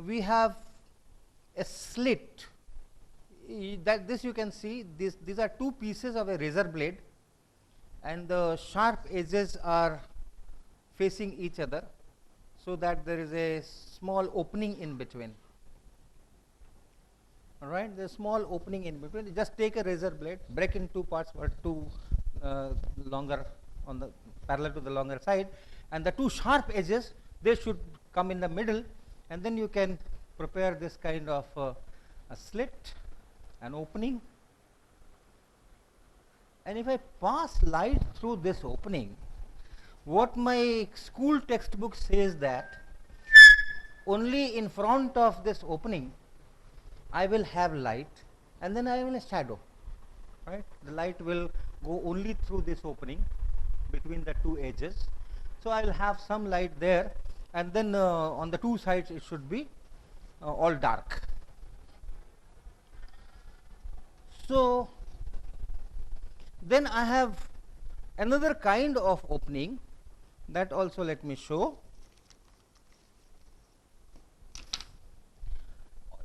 we have a slit. That this you can see, these are two pieces of a razor blade, and the sharp edges are facing each other, so that there is a small opening in between. All right, there's a small opening in between. You just take a razor blade, break in two parts, or two longer on the parallel to the longer side, and the two sharp edges, they should come in the middle, and then you can prepare this kind of a slit, an opening. And if I pass light through this opening, what my school textbook says that only in front of this opening I will have light, and then I will have shadow, right? The light will go only through this opening between the two edges. So I will have some light there, and then on the two sides it should be all dark. So then I have another kind of opening, that also let me show.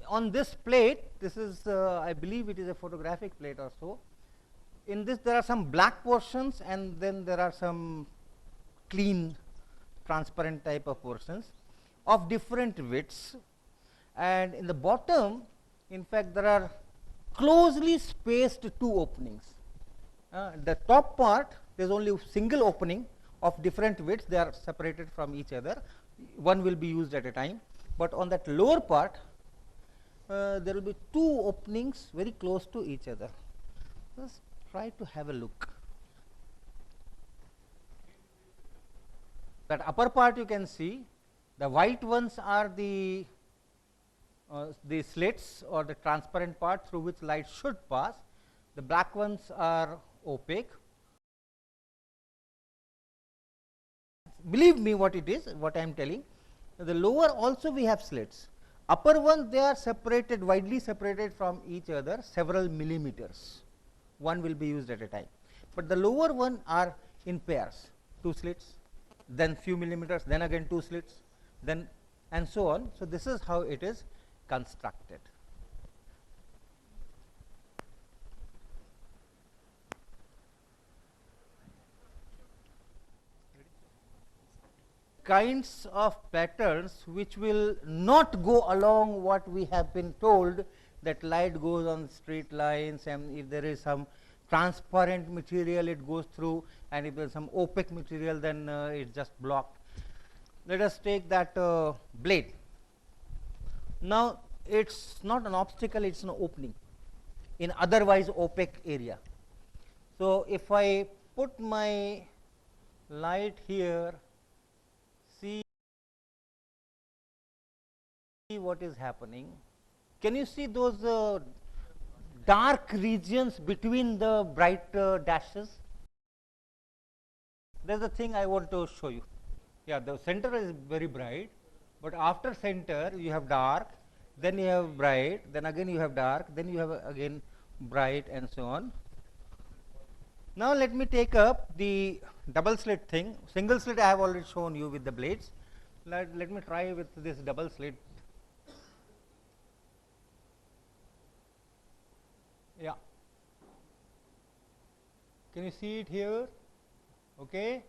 On this plate, this is I believe it is a photographic plate or so. In this there are some black portions, and then there are some clean transparent type of portions of different widths, and in the bottom, in fact, there are closely spaced two openings. The top part, there is only a single opening of different widths, they are separated from each other, one will be used at a time, but on that lower part there will be two openings very close to each other. Just try to have a look. That upper part you can see, the white ones are the slits or the transparent part through which light should pass. The black ones are opaque. Believe me what it is, what I am telling. The lower also we have slits. Upper one, they are separated, widely separated from each other, several millimeters. One will be used at a time. But the lower one are in pairs, two slits, then few millimeters, then again two slits, then and so on. So this is how it is constructed. Kinds of patterns which will not go along what we have been told, that light goes on straight lines, and if there is some transparent material it goes through, and if there is some opaque material then it's just blocked. Let us take that blade. Now it's not an obstacle, it's an opening in otherwise opaque area. So if I put my light here, see what is happening. Can you see those dark regions between the bright dashes? That is the thing I want to show you. Yeah, the center is very bright, but after center you have dark, then you have bright, then again you have dark, then you have again bright, and so on. Now let me take up the double slit thing. Single slit I have already shown you with the blades. Let me try with this double slit. Yeah. Can you see it here? Okay.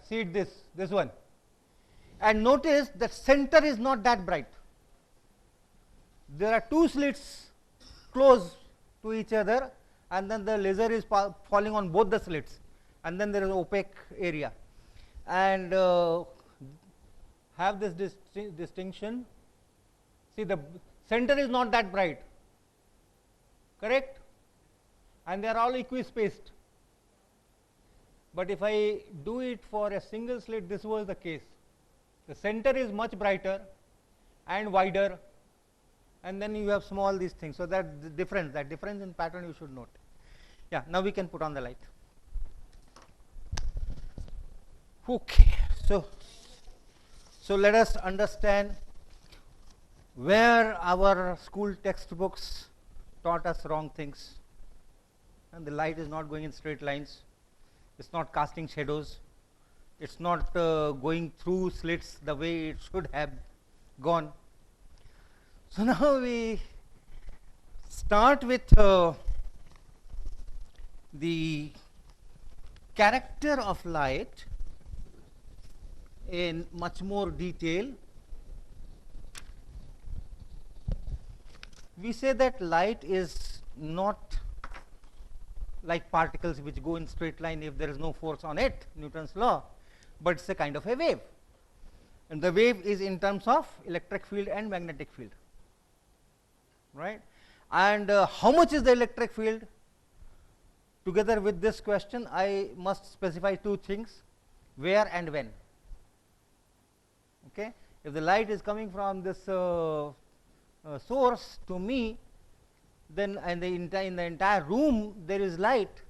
See it this one. And notice that center is not that bright. There are two slits close to each other, and then the laser is falling on both the slits, and then there is opaque area, and have this distinction. See, the center is not that bright, correct, and they are all equispaced. But if I do it for a single slit, this was the case. The center is much brighter and wider, and then you have small these things. So that the difference, in pattern you should note. Yeah, now we can put on the light. Okay, so let us understand where our school textbooks taught us wrong things, and the light is not going in straight lines, it's not casting shadows, it's not going through slits the way it should have gone. So now we start with the character of light in much more detail. We say that light is not like particles which go in straight line if there is no force on it, Newton's law, but it's a kind of a wave. And the wave is in terms of electric field and magnetic field, right? And how much is the electric field? Together with this question, I must specify two things: where and when. Okay, if the light is coming from this source to me, then in the entire room there is light.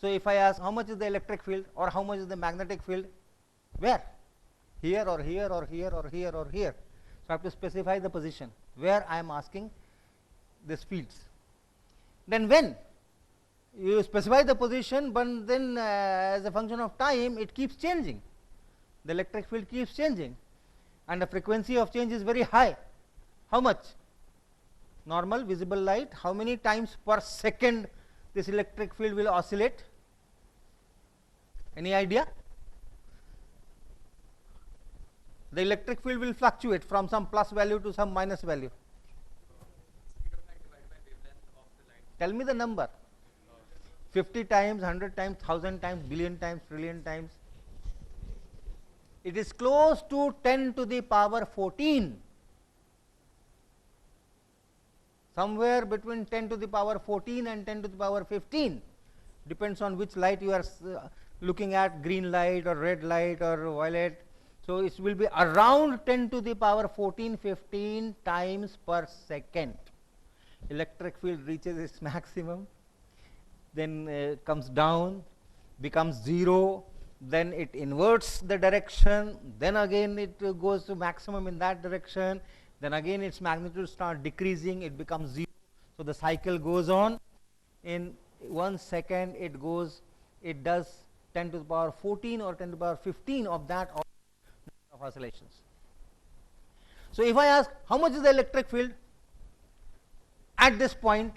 So if I ask how much is the electric field or how much is the magnetic field, where? Here or here or here or here or here. So I have to specify the position where I am asking these fields. Then when? You specify the position, but then as a function of time it keeps changing. The electric field keeps changing and the frequency of change is very high. How much? Normal visible light, how many times per second this electric field will oscillate? Any idea? The electric field will fluctuate from some plus value to some minus value. Tell me the number. 50 times, 100 times, 1000 times, billion times, trillion times. It is close to 10 to the power 14. Somewhere between 10 to the power 14 and 10 to the power 15. Depends on which light you are looking at, green light or red light or violet. So it will be around 10 to the power 14, 15 times per second. Electric field reaches its maximum, then comes down, becomes 0, then it inverts the direction, then again it goes to maximum in that direction, then again its magnitude starts decreasing, it becomes 0. So the cycle goes on. In 1 second it does 10 to the power 14 or 10 to the power 15 of that of oscillations. So if I ask how much is the electric field at this point,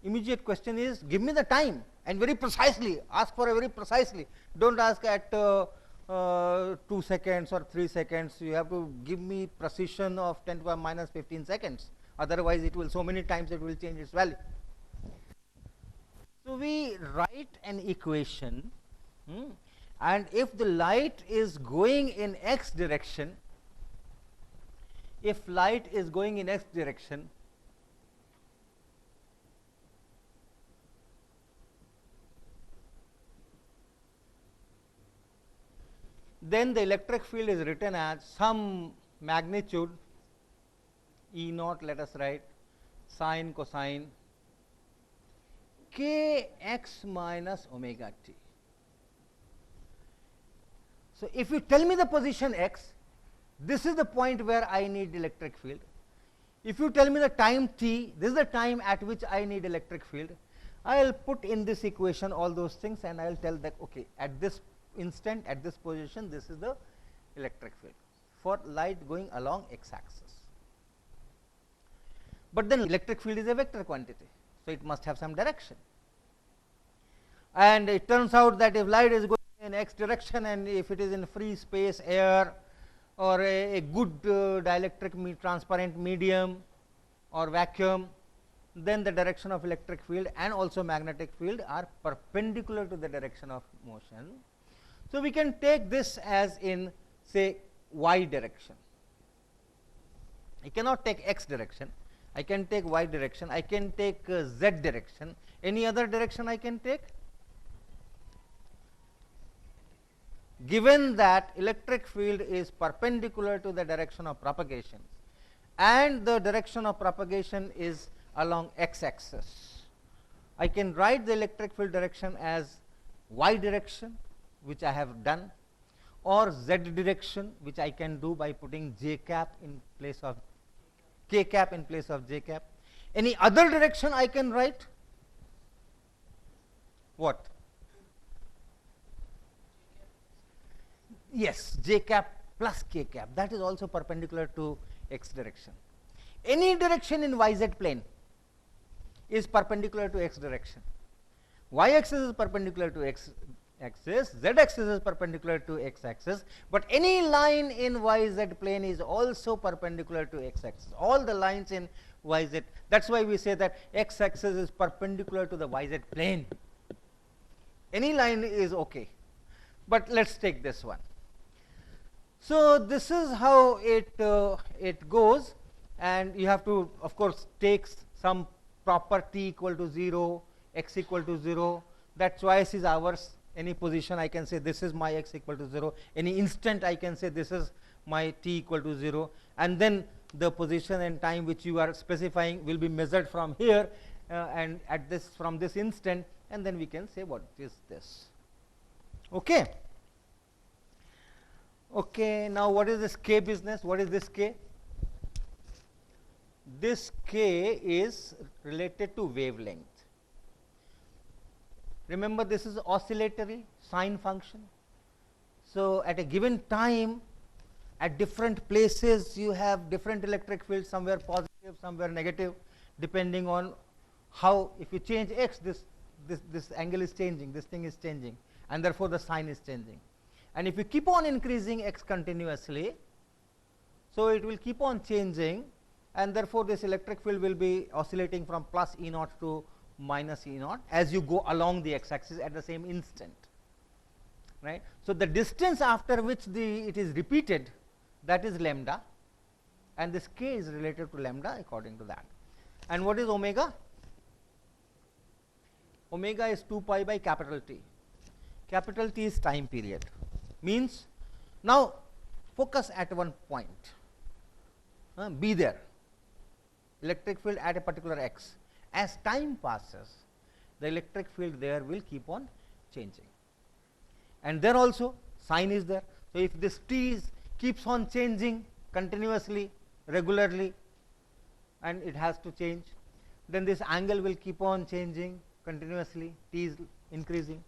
immediate question is give me the time, and very precisely, ask for a very precisely. Don't ask at 2 seconds or 3 seconds. You have to give me precision of 10 to the power minus 15 seconds. Otherwise it will, so many times it will change its value. So we write an equation, and if the light is going in x direction, then the electric field is written as some magnitude E naught, let us write, sine cosine kx minus omega t. So if you tell me the position x, this is the point where I need electric field. If you tell me the time t, this is the time at which I need electric field. I will put in this equation all those things and I will tell that, okay, at this instant, at this position, this is the electric field for light going along x axis. But then electric field is a vector quantity, so it must have some direction. And it turns out that if light is going in x direction and if it is in free space, air, or a good dielectric transparent medium or vacuum, then the direction of electric field and also magnetic field are perpendicular to the direction of motion. So we can take this as in, say, y direction. I cannot take x direction, I can take y direction, I can take z direction. Any other direction I can take? Given that electric field is perpendicular to the direction of propagation and the direction of propagation is along x axis, I can write the electric field direction as y direction, which I have done, or z direction, which I can do by putting j cap in place of k cap in place of j cap. Any other direction I can write? What? Yes, j cap plus k cap, that is also perpendicular to x direction. any direction in yz plane is perpendicular to x direction. Y axis is perpendicular to x axis, z axis is perpendicular to x axis, but any line in yz plane is also perpendicular to x axis. All the lines in yz, that is why we say that x axis is perpendicular to the yz plane. Any line is okay, but let us take this one. So, this is how it goes, and you have to of course take some proper t equal to 0, x equal to 0. That choice is ours. Any position I can say this is my x equal to 0, any instant I can say this is my t equal to 0, and then the position and time which you are specifying will be measured from here and at this, from this instant, and then we can say what is this. Okay. Okay, now what is this k business? What is this k? This k is related to wavelength. Remember, this is oscillatory sine function. So, at a given time, at different places you have different electric fields, somewhere positive, somewhere negative, depending on how, if you change x, this angle is changing, this thing is changing, and therefore the sign is changing. And if you keep on increasing x continuously, so it will keep on changing, and therefore this electric field will be oscillating from plus E naught to minus E naught as you go along the x axis at the same instant, right. So, the distance after which it is repeated, that is lambda, and this k is related to lambda according to that. And what is omega? Omega is 2 pi by capital T. Capital T is time period, means now focus at one point, be there, electric field at a particular x. As time passes, the electric field there will keep on changing, and there also sign is there. So, if this t keeps on changing continuously, regularly, and it has to change, then this angle will keep on changing continuously, t is increasing,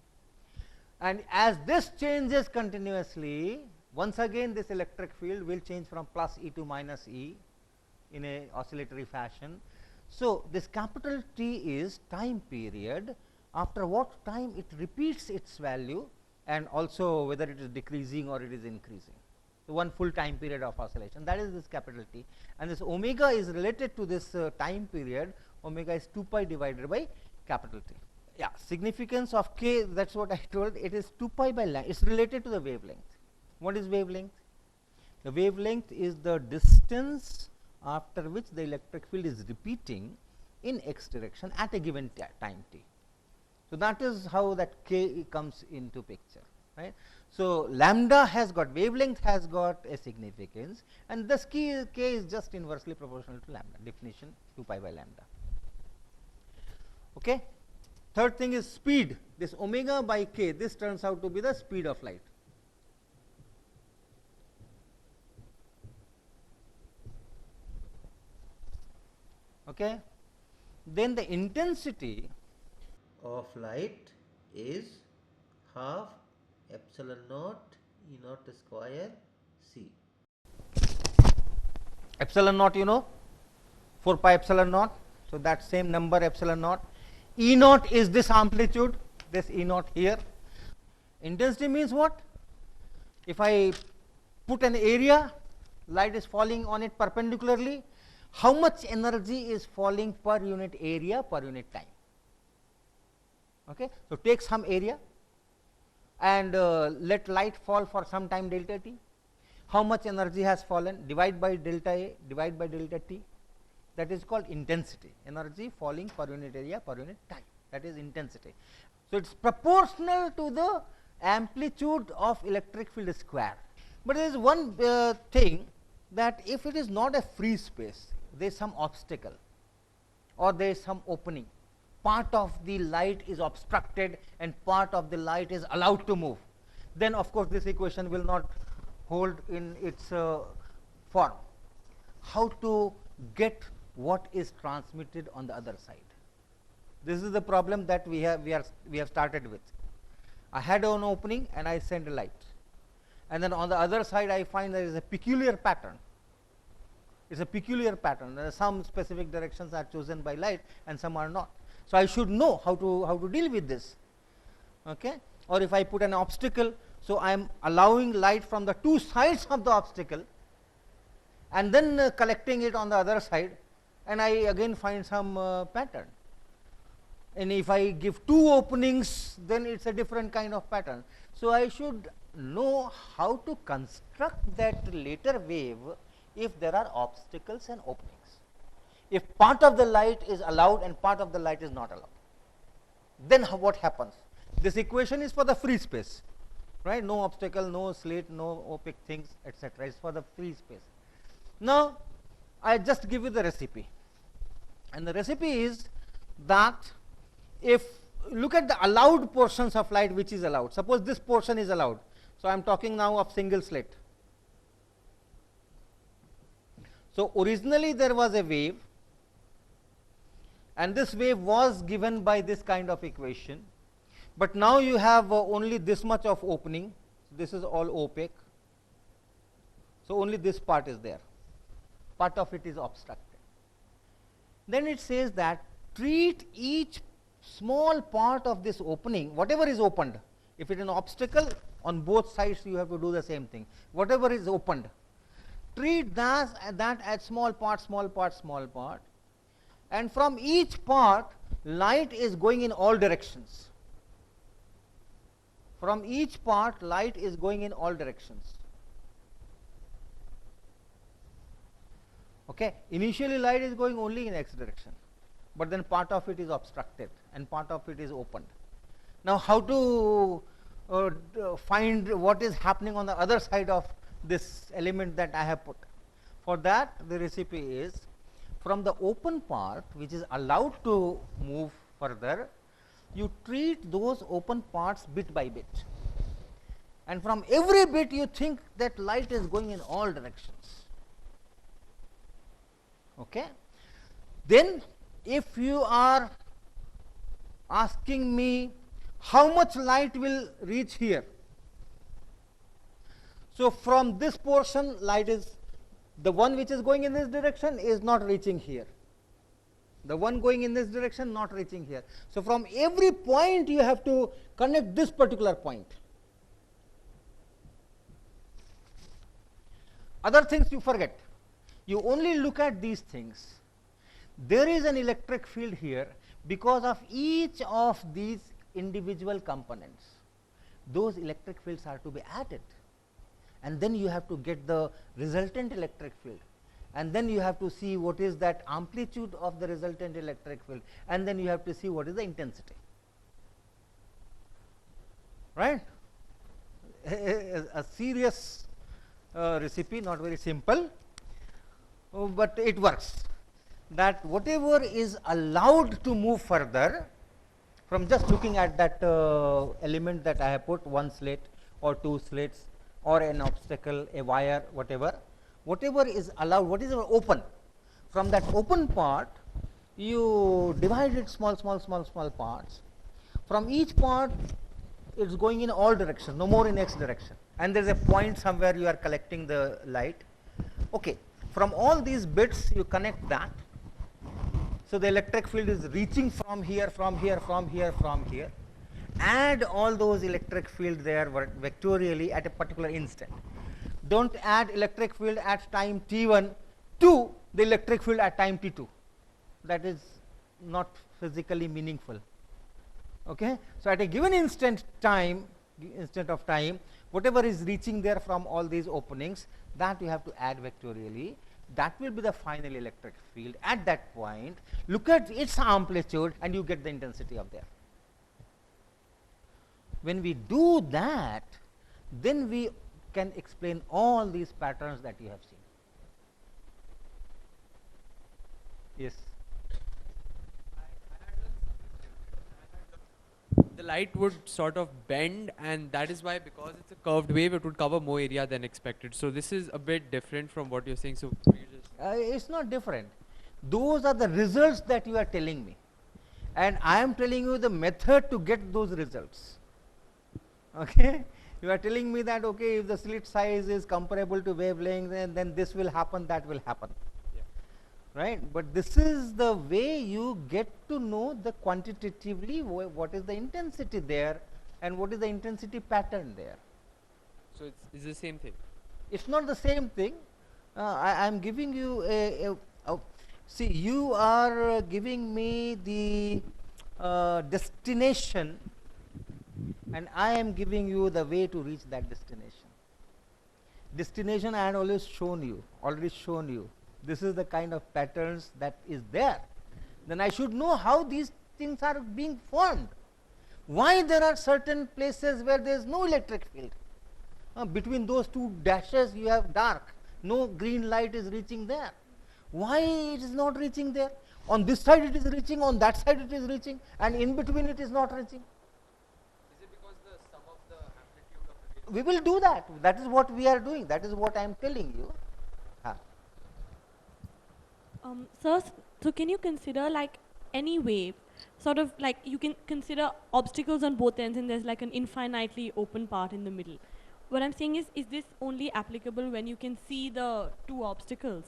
and as this changes continuously, once again this electric field will change from plus E to minus E in a oscillatory fashion. So, this capital T is time period, after what time it repeats its value, and also whether it is decreasing or it is increasing. So, one full time period of oscillation, that is this capital T, and this omega is related to this time period. Omega is 2 pi divided by capital T. Yeah, significance of k, that is what I told, it is 2 pi by lambda, it is related to the wavelength. What is wavelength? The wavelength is the distance after which the electric field is repeating in x direction at a given time t. So, that is how that k comes into picture, right. So, lambda has got, wavelength has got a significance, and this k is just inversely proportional to lambda, definition 2 pi by lambda. Okay. Third thing is speed. This omega by k, this turns out to be the speed of light. Okay. Then the intensity of light is half epsilon naught E naught square c. Epsilon naught, you know, 4 pi epsilon naught. So, that same number epsilon naught. E naught is this amplitude, this E naught here. Intensity means what? If I put an area, light is falling on it perpendicularly, how much energy is falling per unit area per unit time. Okay. So, take some area and let light fall for some time delta t. How much energy has fallen? Divide by delta A, divide by delta t. That is called intensity, energy falling per unit area per unit time, that is intensity. So, it is proportional to the amplitude of electric field square. But there is one thing, that if it is not a free space, there is some obstacle or there is some opening, part of the light is obstructed and part of the light is allowed to move, then of course, this equation will not hold in its form. How to get what is transmitted on the other side? This is the problem that we have started with. I had an opening and I send a light, and then on the other side I find there is a peculiar pattern. It's a peculiar pattern. There are some specific directions are chosen by light and some are not. So I should know how to deal with this. Okay? Or if I put an obstacle, so I am allowing light from the two sides of the obstacle and then collecting it on the other side, and I again find some pattern. And if I give two openings, then it's a different kind of pattern. So I should know how to construct that later wave if there are obstacles and openings. If part of the light is allowed and part of the light is not allowed, then what happens? This equation is for the free space, right? No obstacle, no slit, no opaque things, etc. It's for the free space. Now, I just give you the recipe, and the recipe is that if look at the allowed portions of light which is allowed. Suppose this portion is allowed. So I am talking now of single slit. So originally there was a wave, and this wave was given by this kind of equation, but now you have only this much of opening. This is all opaque. So only this part is there. Part of it is obstructed. Then it says that treat each small part of this opening, whatever is opened. If it is an obstacle, on both sides you have to do the same thing. Whatever is opened, treat that as small part, small part, small part, and from each part light is going in all directions. From each part light is going in all directions. Okay. Initially light is going only in x direction, but then part of it is obstructed and part of it is opened. Now how to find what is happening on the other side of this element that I have put? For that, the recipe is, from the open part which is allowed to move further, you treat those open parts bit by bit, and from every bit you think that light is going in all directions. Okay. Then if you are asking me how much light will reach here, so from this portion light is, the one which is going in this direction is not reaching here, the one going in this direction not reaching here. So from every point you have to connect this particular point. Other things you forget, you only look at these things. There is an electric field here because of each of these individual components. Those electric fields are to be added, and then you have to get the resultant electric field, and then you have to see what is that amplitude of the resultant electric field, and then you have to see what is the intensity, right? A serious recipe, not very simple, but it works. That whatever is allowed to move further, from just looking at that element that I have put, one slit or two slits or an obstacle, a wire, whatever is allowed, what is open, from that open part you divide it small parts. From each part it is going in all directions, no more in x direction, and there is a point somewhere you are collecting the light. Okay. From all these bits you connect that. So the electric field is reaching from here, from here, from here, from here. Add all those electric field there vectorially at a particular instant. Don't add electric field at time t1 to the electric field at time t2. That is not physically meaningful. Okay. So at a given instant of time, whatever is reaching there from all these openings, that you have to add vectorially. That will be the final electric field at that point. Look at its amplitude and you get the intensity of there. When we do that, then we can explain all these patterns that you have seen. Yes. The light would sort of bend, and that is why, because it's a curved wave, it would cover more area than expected. So this is a bit different from what you're saying. So it's not different. Those are the results that you are telling me, and I am telling you the method to get those results. Okay. You are telling me that, okay, if the slit size is comparable to wavelength, then this will happen, that will happen. right? But this is the way you get to know the quantitatively what is the intensity there and what is the intensity pattern there. So it's the same thing. It's not the same thing. I am giving you see, you are giving me the destination, and I am giving you the way to reach that destination. Destination I had already shown you. This is the kind of patterns that is there. Then I should know how these things are being formed. Why there are certain places where there is no electric field. Between those two dashes you have dark. No green light is reaching there. Why it is not reaching there? On this side it is reaching, on that side it is reaching, and in between it is not reaching. Is it because the sum of the amplitude of the We will do that. That is what we are doing. That is what I am telling you. Sir, so can you consider like any wave, sort of like you can consider obstacles on both ends and there's like an infinitely open part in the middle. What I'm saying is this only applicable when you can see the two obstacles?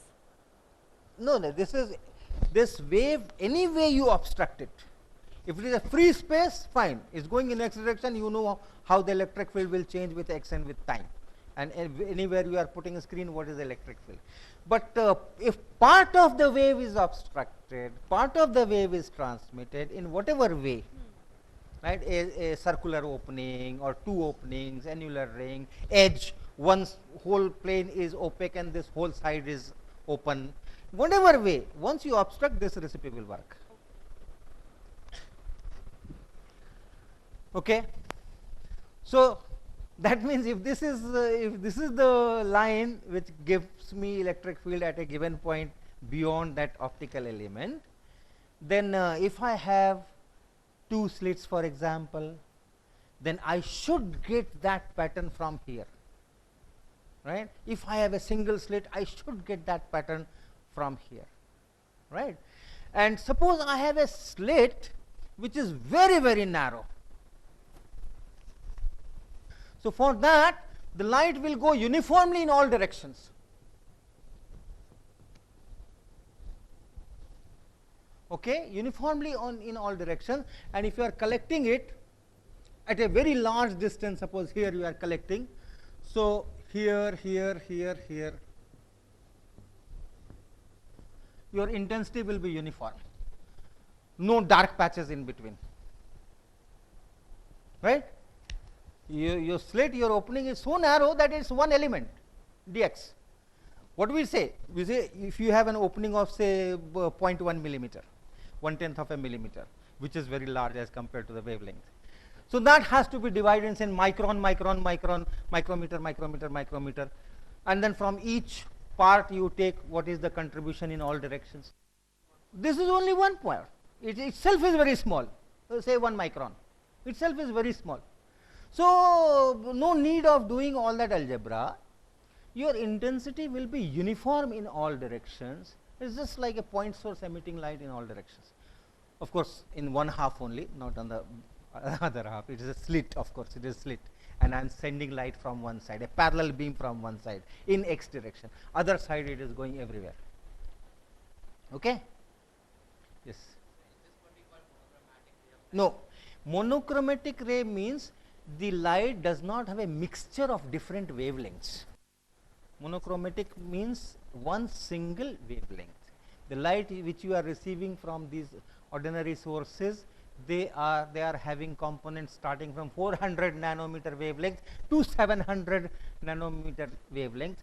No, this wave, any way you obstruct it. If it is a free space, fine. It's going in x direction, you know how the electric field will change with x and with time. And anywhere you are putting a screen, what is the electric field. But if part of the wave is obstructed, part of the wave is transmitted in whatever way, right, a circular opening or two openings, annular ring, edge, one whole plane is opaque and this whole side is open, whatever way, once you obstruct, this recipe will work. Okay. So that means if this is the line which gives me electric field at a given point beyond that optical element, then if I have two slits, for example, then I should get that pattern from here, right? If I have a single slit, I should get that pattern from here, right? And suppose I have a slit which is very, very narrow. So for that, the light will go uniformly in all directions. Okay, uniformly in all directions, and if you are collecting it at a very large distance, suppose here you are collecting, so here, your intensity will be uniform, no dark patches in between, right? Your slit, your opening is so narrow that it's one element, dx. What do we say? We say if you have an opening of say 0.1 millimeter, 1/10 of a millimeter, which is very large as compared to the wavelength. So that has to be divided in micron, micrometer, and then from each part you take what is the contribution in all directions. This is only one point. It itself is very small. Say 1 micron. Itself is very small. So no need of doing all that algebra. Your intensity will be uniform in all directions. It's just like a point source emitting light in all directions. Of course, in one half only, not on the other half. It is a slit, of course, it is a slit. And I am sending light from one side, a parallel beam from one side in x direction. Other side it is going everywhere. Okay? Yes. No. Monochromatic ray means the light does not have a mixture of different wavelengths. Monochromatic means one single wavelength. The light which you are receiving from these ordinary sources, they are having components starting from 400 nanometer wavelength to 700 nanometer wavelength.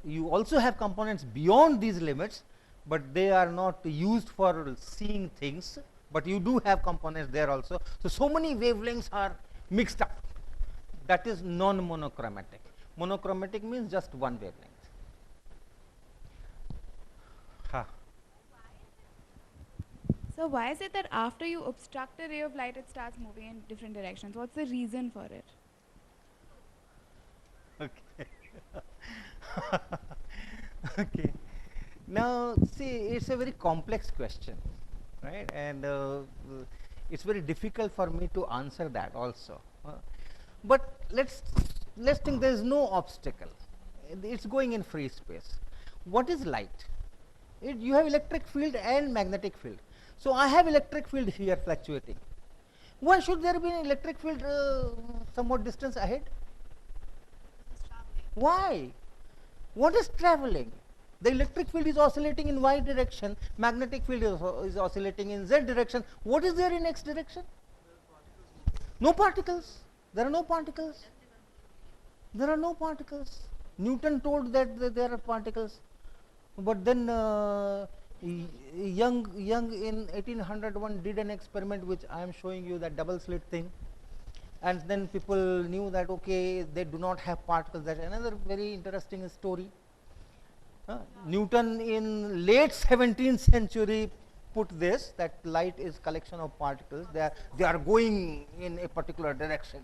You also have components beyond these limits, but they are not used for seeing things, but you do have components there also. So many wavelengths are mixed up. That is non-monochromatic. Monochromatic means just one wavelength. So why is it that after you obstruct a ray of light, it starts moving in different directions? What's the reason for it? Okay. Okay. Now, see, it's a very complex question, right? And it's very difficult for me to answer that also. But let's think there is no obstacle. It's going in free space. What is light? You have electric field and magnetic field. So I have electric field here fluctuating. Why should there be an electric field somewhat distance ahead? Why? What is traveling? The electric field is oscillating in y direction, magnetic field is oscillating in z direction. What is there in x direction? No particles. There are no particles. There are no particles. Newton told that there are particles. But then Young in 1801 did an experiment which I am showing you, that double slit thing. And then people knew that, okay, they do not have particles. That another very interesting story. Newton in late 17th century put this, that light is collection of particles. They are going in a particular direction.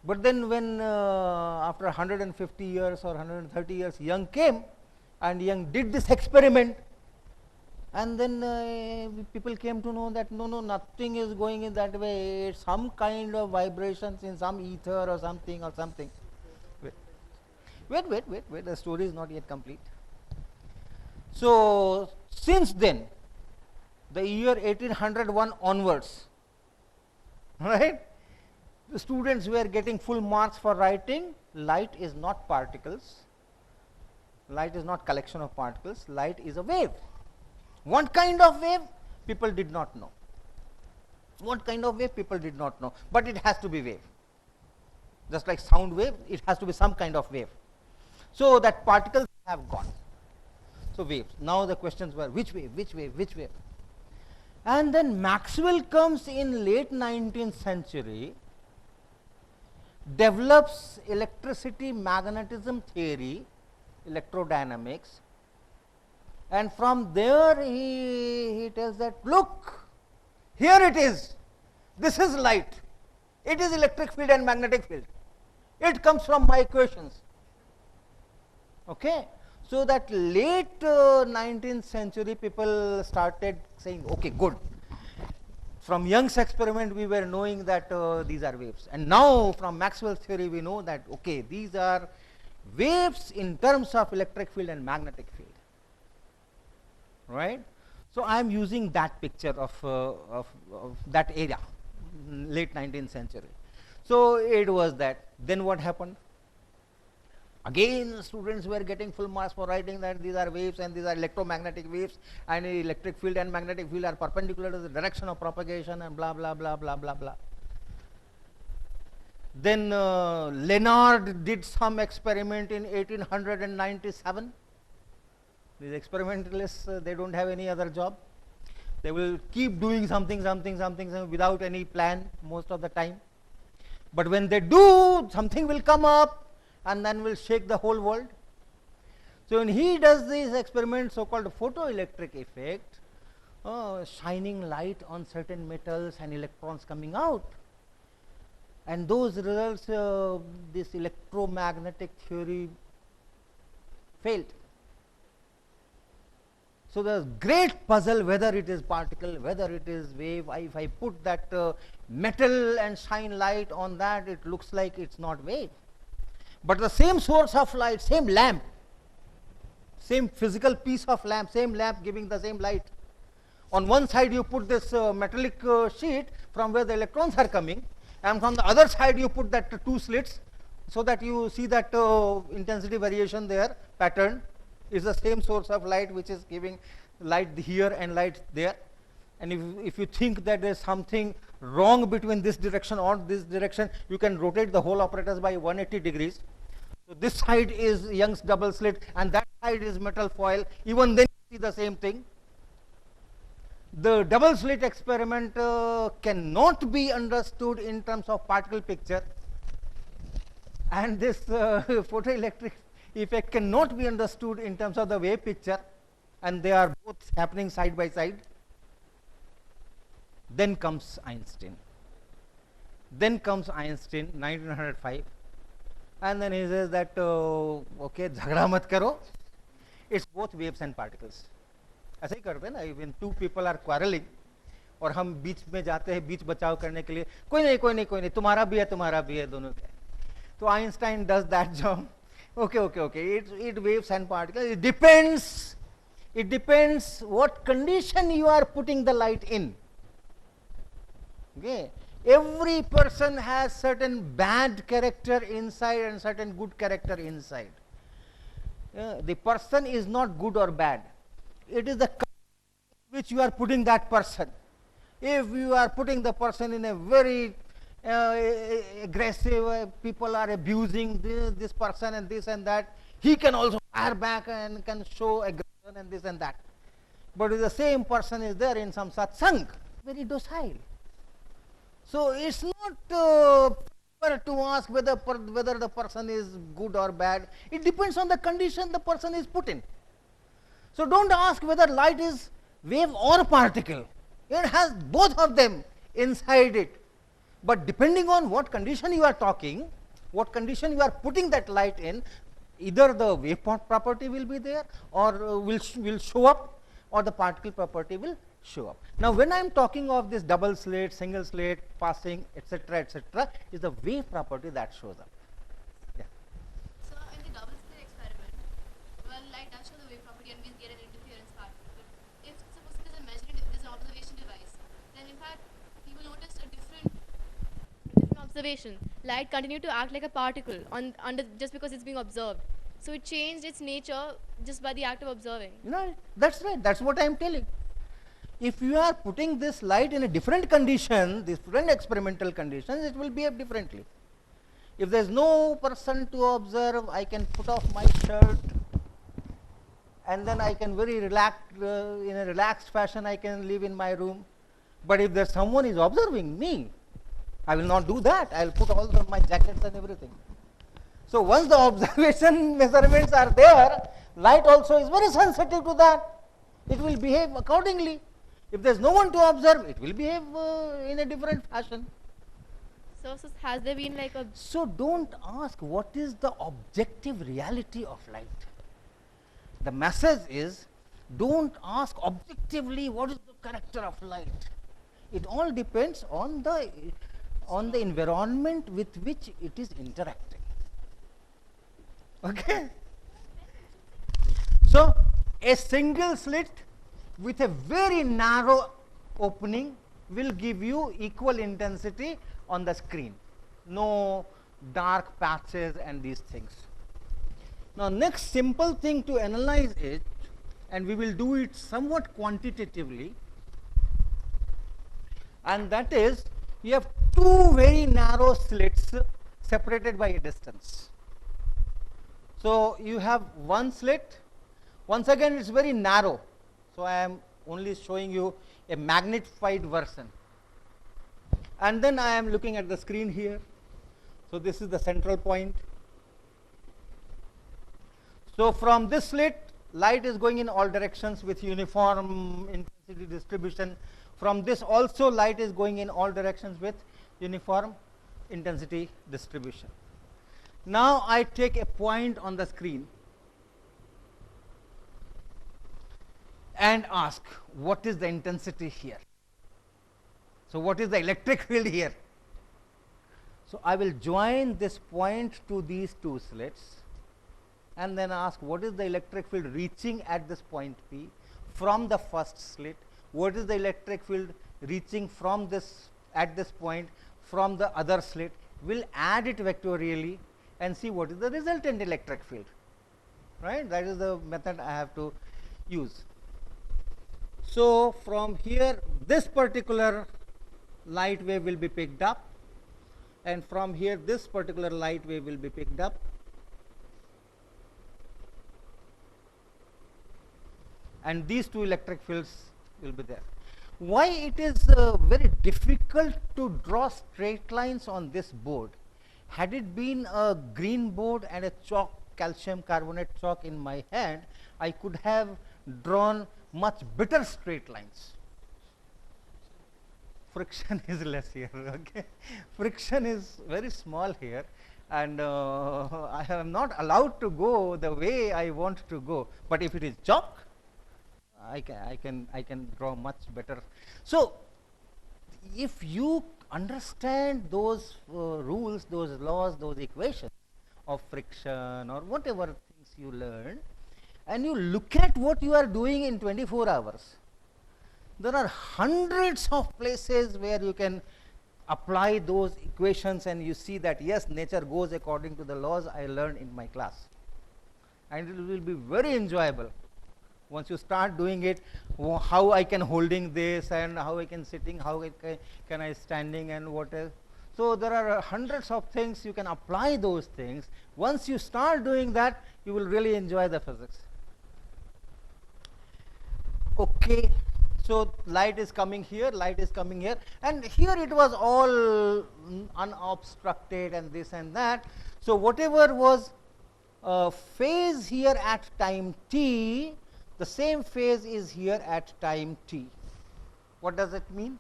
But then when after 150 years or 130 years, Young came and Young did this experiment, and then people came to know that no, nothing is going in that way. It's some kind of vibrations in some ether or something or something. Wait, the story is not yet complete. So since then, the year 1801 onwards, right, the students were getting full marks for writing light is not particles, light is not collection of particles, light is a wave. What kind of wave? People did not know. What kind of wave? People did not know. But it has to be wave. Just like sound wave, it has to be some kind of wave. So that particles have gone. So waves. Now the questions were which wave, which wave, which wave? And then Maxwell comes in late 19th century, develops electricity magnetism theory, electrodynamics, and from there he tells that, look, here it is, this is light, it is electric field and magnetic field, it comes from my equations. Okay. So that late 19th century people started saying, okay, good. From Young's experiment we were knowing that these are waves, and now from Maxwell's theory we know that, okay, these are waves in terms of electric field and magnetic field. Right. So I am using that picture of that area, late 19th century. So it was that. Then what happened? Again students were getting full marks for writing that these are waves and these are electromagnetic waves, and electric field and magnetic field are perpendicular to the direction of propagation and blah blah blah blah blah blah. Then Leonard did some experiment in 1897. These experimentalists, they don't have any other job. They will keep doing something without any plan most of the time. But when they do, something will come up and then will shake the whole world. So when he does this experiment, so-called photoelectric effect, shining light on certain metals and electrons coming out, and those results, this electromagnetic theory failed. So the great puzzle, whether it is particle, whether it is wave, if I put that metal and shine light on that, it looks like it's not wave. But the same source of light, same lamp, same physical piece of lamp, same lamp giving the same light. On one side you put this metallic sheet from where the electrons are coming, and from the other side you put that two slits, so that you see that intensity variation there, pattern is the same source of light which is giving light here and light there. And if you think that there is something wrong between this direction or this direction, you can rotate the whole apparatus by 180 degrees. So this side is Young's double slit and that side is metal foil. Even then you see the same thing. The double slit experiment cannot be understood in terms of particle picture, and this photoelectric effect cannot be understood in terms of the wave picture, and they are both happening side by side. Then comes Einstein. 1905, and then he says that okay, झगड़ा मत करो, it's both waves and particles. ऐसे ही करते हैं ना, when two people are quarreling और हम बीच में जाते हैं बीच बचाव करने के लिए, कोई नहीं, तुम्हारा भी है दोनों के. तो Einstein does that job. Okay, it waves and particles, it depends It depends what condition you are putting the light in. Okay. Every person has certain bad character inside and certain good character inside. The person is not good or bad. It is the which you are putting that person. If you are putting the person in a very aggressive, people are abusing this person and this and that, he can also fire back and can show aggression and this and that. But if the same person is there in some satsang, very docile. So it's not fair to ask whether the person is good or bad. It depends on the condition the person is put in. So don't ask whether light is wave or particle. It has both of them inside it. But depending on what condition you are talking, what condition you are putting that light in, either the wave property will be there or will show up, or the particle property will show up. Now, when I am talking of this double slit, single slit, passing, etc., is the wave property that shows up. Yeah. So, in the double slit experiment, well, light does show the wave property and we get an interference pattern. But if suppose it is a measuring device, an observation device, then in fact, you will notice a different observation. Light continued to act like a particle just because it's being observed. So it changed its nature just by the act of observing. No, that's right. That's what I am telling. If you are putting this light in a different condition, different experimental conditions, it will behave differently. If there is no person to observe, I can put off my shirt and then I can very relaxed, in a relaxed fashion, I can live in my room. But if there someone is observing me, I will not do that. I will put all my jackets and everything. So once the observation measurements are there, light also is very sensitive to that. It will behave accordingly. If there is no one to observe, it will behave in a different fashion. So has there been like a... So don't ask what is the objective reality of light. The message is, don't ask objectively what is the character of light. It all depends on the environment with which it is interacting. Okay. So a single slit with a very narrow opening will give you equal intensity on the screen. No dark patches and these things. Now next simple thing to analyze it, and we will do it somewhat quantitatively, and that is, you have two very narrow slits separated by a distance. So you have one slit, once again it is very narrow, so I am only showing you a magnified version, and then I am looking at the screen here. So this is the central point. So from this slit, light is going in all directions with uniform intensity distribution. From this also, light is going in all directions with uniform intensity distribution. Now I take a point on the screen and ask, what is the intensity here? So what is the electric field here? So I will join this point to these two slits and then ask, what is the electric field reaching at this point P from the first slit? What is the electric field reaching from this at this point from the other slit? We'll add it vectorially and see what is the resultant electric field, right? That is the method I have to use. So from here, this particular light wave will be picked up, and from here this particular light wave will be picked up, and these two electric fields will be there. Why it is very difficult to draw straight lines on this board? Had it been a green board and a chalk, calcium carbonate chalk in my hand, I could have drawn much better straight lines. Friction is less here, okay? Friction is very small here, and I am not allowed to go the way I want to go. But if it is chalk, I can draw much better. So if you understand those rules, those laws, those equations of friction or whatever things you learn, and you look at what you are doing in 24 hours, there are hundreds of places where you can apply those equations, and you see that yes, nature goes according to the laws I learned in my class. And it will be very enjoyable once you start doing it, how I can holding this, and how I can sitting, how can I standing, and what else. So there are hundreds of things you can apply those things. Once you start doing that, you will really enjoy the physics. Okay, so light is coming here, light is coming here, and here it was all unobstructed and this and that. So whatever was phase here at time t, the same phase is here at time t. What does it mean?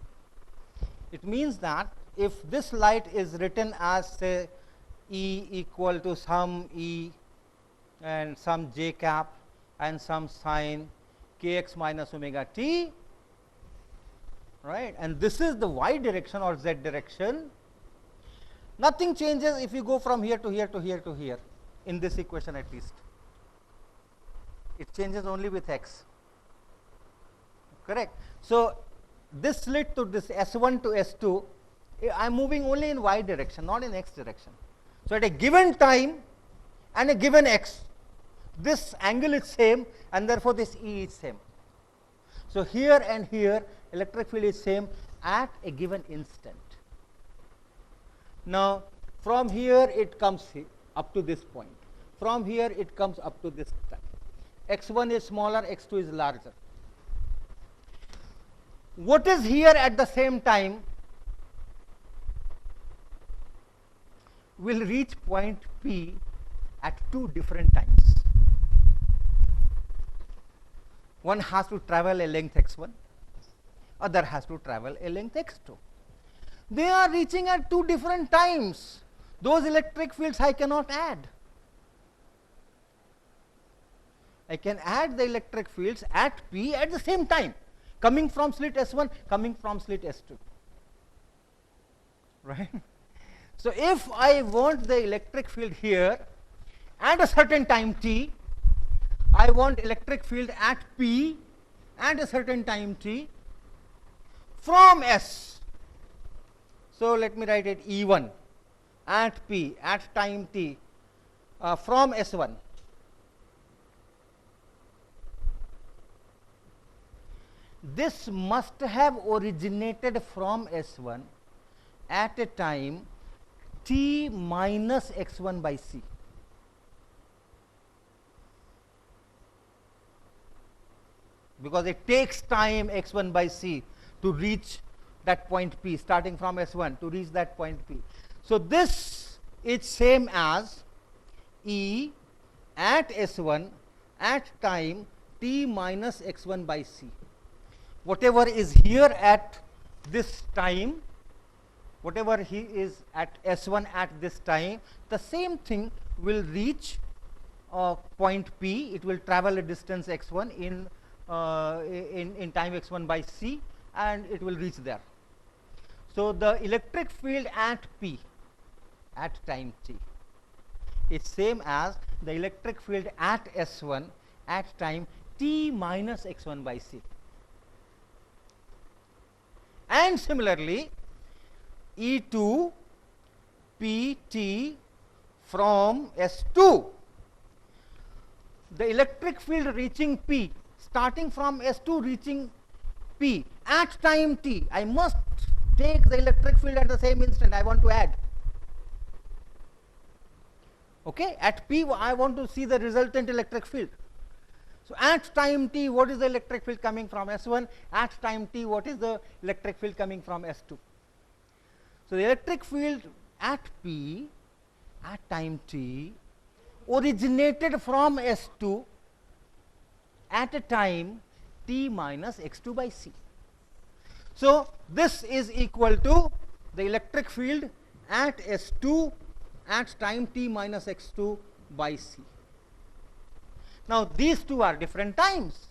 It means that if this light is written as, say, E equal to some E and some j cap and some sine kx minus omega t, right, and this is the y direction or z direction, nothing changes if you go from here to here to here to here, in this equation at least. It changes only with x, correct. So this slit to this S1 to S2, I am moving only in y direction, not in x direction. So at a given time and a given x, this angle is same, and therefore this E is same. So here and here electric field is same at a given instant. Now from here it comes up to this point, from here it comes up to this time. X1 is smaller, X2 is larger. What is here at the same time will reach point P at two different times. One has to travel a length x1, other has to travel a length x2. They are reaching at two different times. Those electric fields I cannot add. I can add the electric fields at P at the same time, coming from slit S1, coming from slit S2. Right? So if I want the electric field here at a certain time t, I want electric field at P at a certain time t from S. So let me write it E1 at P at time t from S1. This must have originated from S1 at a time t minus x1 by c. Because it takes time x1 by c to reach that point P, starting from S1 to reach that point P. So this is same as E at S1 at time t minus x1 by c. Whatever is here at this time, whatever he is at S1 at this time, the same thing will reach point P. It will travel a distance x1 in time x1 by c, and it will reach there. So the electric field at P at time t is same as the electric field at S1 at time t minus x1 by c. And similarly, E2 Pt from S2, the electric field reaching P, starting from S2 reaching P at time t, I must take the electric field at the same instant I want to add. Okay, at P I want to see the resultant electric field. So at time t, what is the electric field coming from S1? At time t, what is the electric field coming from S2? So the electric field at P at time t originated from S2 at a time t minus x2 by c. So this is equal to the electric field at S2 at time t minus x2 by c. Now these two are different times.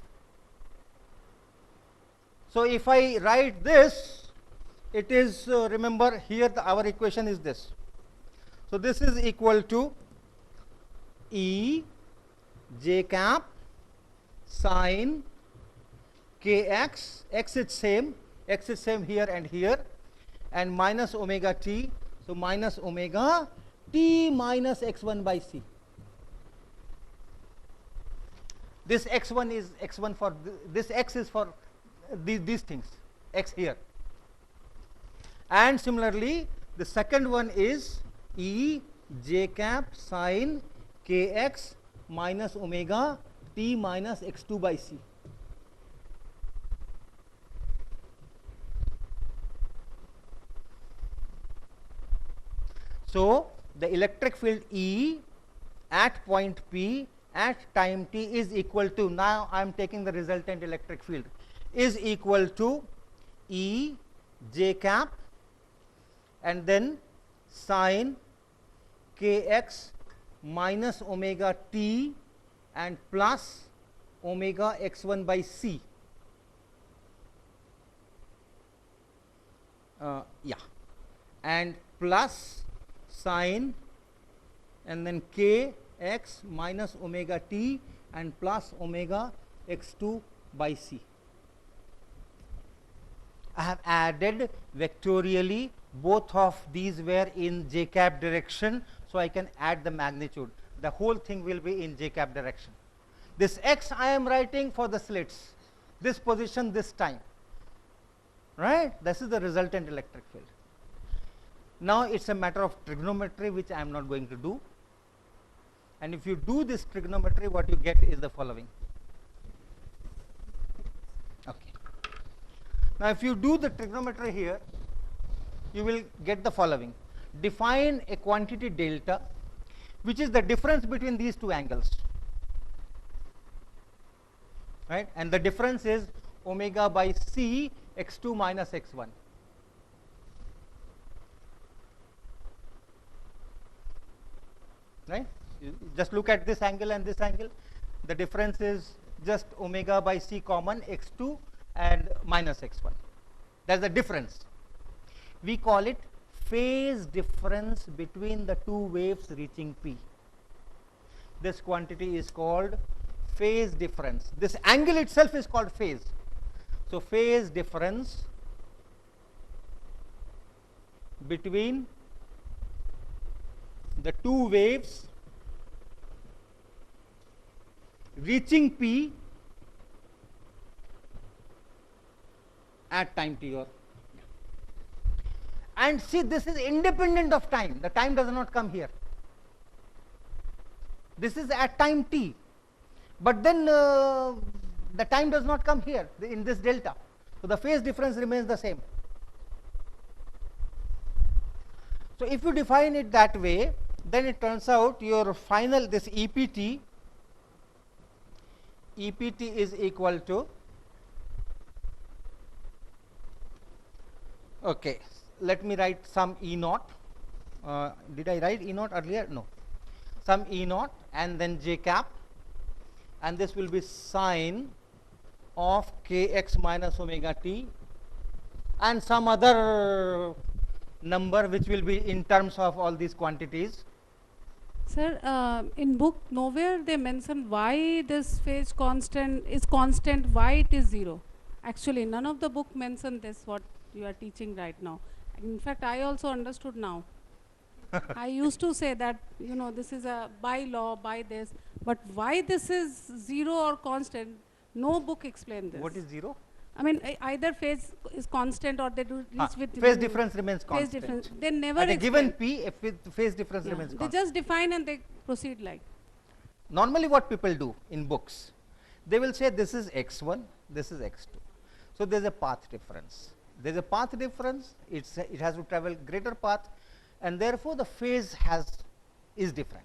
So if I write this, it is remember here our equation is this. So this is equal to E j cap sine kx, x is same here and here, and minus omega t, so minus omega t minus x1 by c. This x1 is x1 for this x is for these things, x here. And similarly, the second one is e j cap sine kx minus omega t minus x2 by c. So, the electric field E at point P at time t is equal to, now I am taking the resultant electric field, is equal to E j cap and then sine kx minus omega t and plus omega x1 by c. And plus sine and then k x minus omega t and plus omega x2 by c. I have added vectorially, both of these were in j cap direction, so I can add the magnitude. The whole thing will be in j cap direction. This x I am writing for the slits, this position, this time, right? This is the resultant electric field. Now, it is a matter of trigonometry, which I am not going to do. And if you do this trigonometry, what you get is the following. Okay. Now, if you do the trigonometry here, you will get the following. Define a quantity delta, which is the difference between these two angles, right? And the difference is omega by c x2 minus x1. Right? You just look at this angle and this angle. The difference is just omega by c common x2 and minus x1. That is the difference. We call it phase difference between the two waves reaching P. This quantity is called phase difference. This angle itself is called phase. So, phase difference between the two waves reaching P at time t, or and see, this is independent of time. The time does not come here. This is at time t, but then the time does not come here in this delta. So, the phase difference remains the same. So, if you define it that way, then it turns out your final, this EPT is equal to, okay, let me write some E naught. Did I write E naught earlier? No. Some E naught and then j cap, and this will be sine of kx minus omega t and some other number which will be in terms of all these quantities. Sir, in book nowhere they mention why this phase constant is constant, why it is 0. Actually, none of the book mention this, what you are teaching right now. In fact, I also understood now. I used to say that, you know, this is a by law, by this, but why this is 0 or constant, no book explain this. What is 0? I mean, either phase is constant or they do reach with phase difference remains phase constant. difference. They never At a given explain. P, phase difference Yeah, remains they constant. just define and they proceed like. Normally what people do in books, they will say this is x1, this is x2. So, there is a path difference. There is a path difference, it has to travel greater path, and therefore, the phase is different.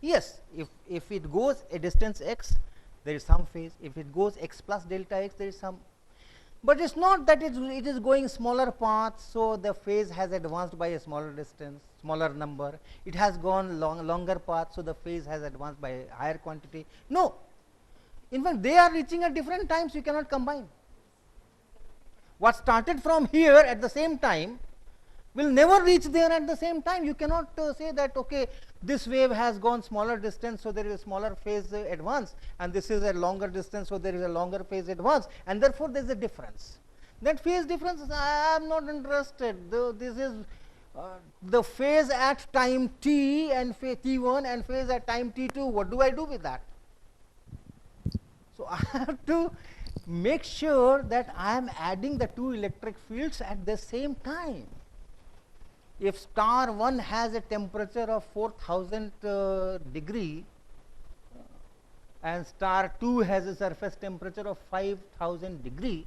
Yes, if it goes a distance x, there is some phase. If it goes x plus delta x, there is some. But it is not that it is going smaller path, so the phase has advanced by a smaller distance, smaller number. It has gone longer path, so the phase has advanced by a higher quantity. No. In fact, they are reaching at different times, you cannot combine. What started from here at the same time will never reach there at the same time. You cannot say that, okay, This wave has gone smaller distance, so there is a smaller phase advance, and this is a longer distance, so there is a longer phase advance, and therefore there is a difference. That phase difference, I am not interested. This is the phase at time t and phase t1 and phase at time t2. What do I do with that? So I have to make sure that I am adding the two electric fields at the same time. If star 1 has a temperature of 4000 degree and star 2 has a surface temperature of 5000 degree,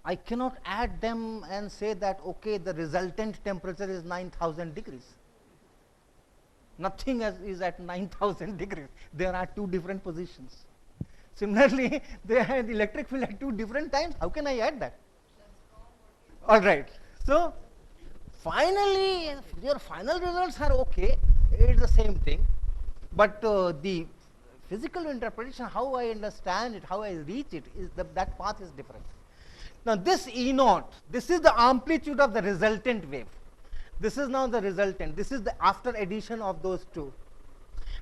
I cannot add them and say that okay, the resultant temperature is 9000 degrees. Nothing is at 9000 degrees. There are two different positions. Similarly, they had electric field at two different times. How can I add that? All right. So finally, your final results are okay. It's the same thing, but the physical interpretation, how I understand it, how I reach it, is that path is different. Now this E naught, this is the amplitude of the resultant wave. This is now the resultant. This is the after addition of those two,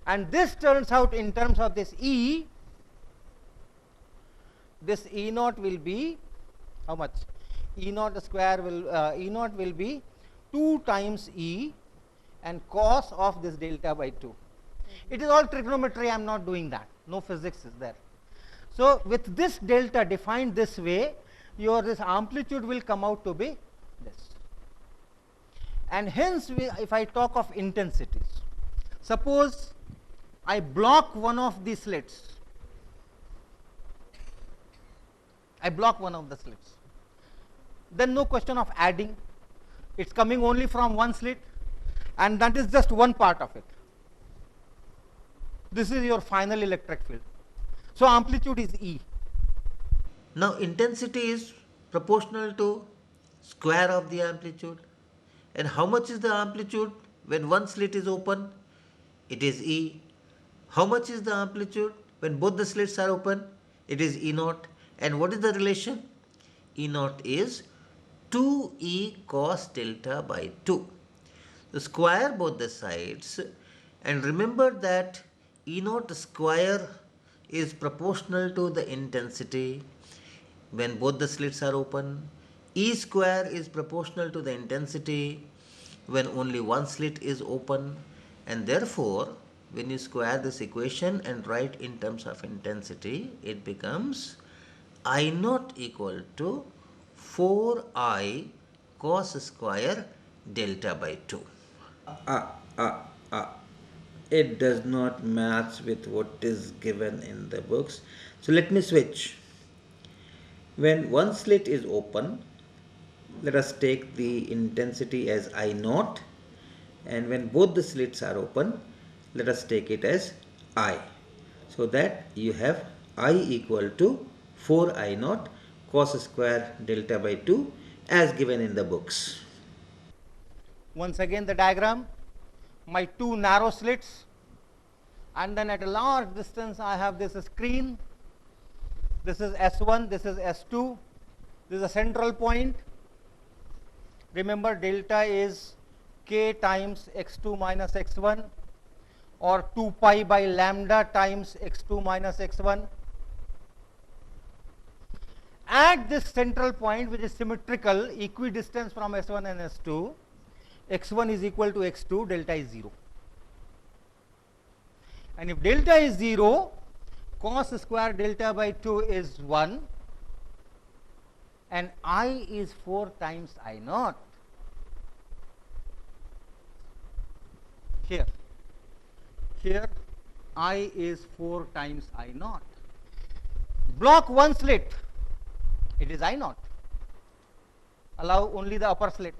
and this turns out in terms of this E. This E naught will be how much? E naught square will E naught will be 2 times E and cos of this delta by 2. It is all trigonometry. I am not doing that. No physics is there. So with this delta defined this way, your this amplitude will come out to be this. And hence, if I talk of intensities, suppose I block one of the slits. I block one of the slits. Then no question of adding. It's coming only from one slit, and that is just one part of it. This is your final electric field. So amplitude is E. Now intensity is proportional to square of the amplitude. And how much is the amplitude when one slit is open? It is E. How much is the amplitude when both the slits are open? It is E naught. And what is the relation? E naught is 2E cos delta by 2. So square both the sides, and remember that E naught square is proportional to the intensity when both the slits are open. E square is proportional to the intensity when only one slit is open, and therefore when you square this equation and write in terms of intensity, it becomes I naught equal to 4I cos square delta by 2. It does not match with what is given in the books. So let me switch. When one slit is open, let us take the intensity as I naught, and when both the slits are open, let us take it as I. So that you have I equal to 4I naught cos square delta by 2 as given in the books. Once again the diagram, my two narrow slits, and then at a large distance I have this screen. This is S1, this is S2, this is a central point. Remember, delta is k times x2 minus x1, or 2 pi by lambda times x2 minus x1. At this central point, which is symmetrical, equidistant from S1 and S2, x1 is equal to x2, delta is 0. And if delta is 0, cos square delta by 2 is 1, and I is 4 times I naught. Here I is 4 times I naught. Block one slit, it is I naught. Allow only the upper slit.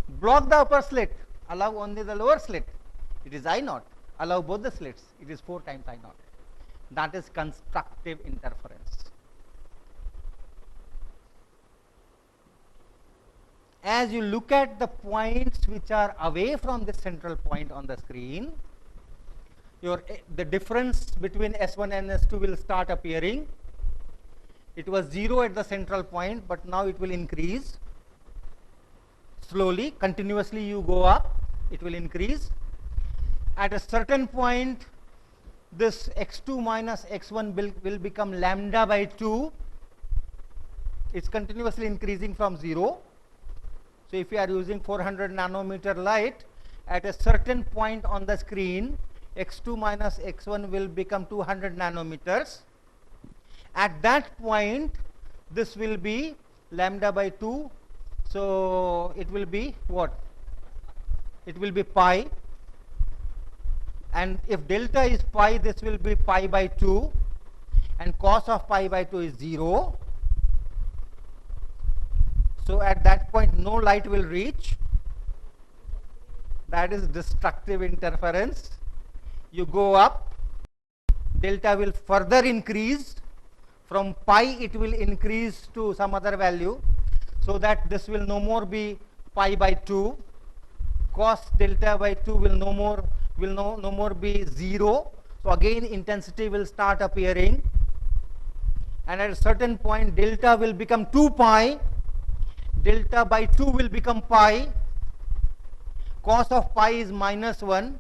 Block the upper slit, allow only the lower slit, it is I naught. Allow both the slits, it is 4 times I naught. That is constructive interference. As you look at the points which are away from the central point on the screen, the difference between S1 and S2 will start appearing. It was 0 at the central point, but now it will increase slowly. Continuously you go up, it will increase, at a certain point this x2 minus x1 will become lambda by 2. It's continuously increasing from 0. So if you are using 400 nanometer light, at a certain point on the screen, x2 minus x1 will become 200 nanometers. At that point, this will be lambda by 2. So it will be what? It will be pi. And if delta is pi, this will be pi by 2. And cos of pi by 2 is 0. So at that point, no light will reach. That is destructive interference. You go up, delta will further increase. From pi, it will increase to some other value, so that this will no more be pi by 2. Cos delta by 2 will no more be 0. So again, intensity will start appearing. And at a certain point, delta will become 2 pi. Delta by 2 will become pi. Cos of pi is minus 1.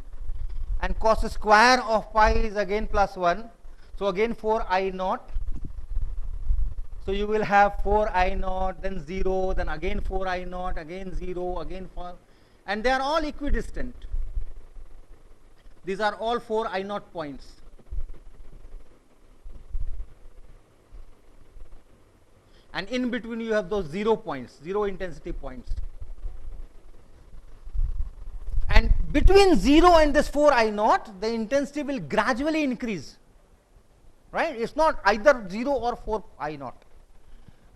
And cos square of pi is again plus 1. So again 4 I naught. So you will have 4 I naught, then 0, then again 4 I naught, again 0, again 4. And they are all equidistant. These are all 4 I naught points. And in between you have those 0 points, 0 intensity points. And between 0 and this 4 I naught, the intensity will gradually increase. Right? It's not either 0 or 4 I naught.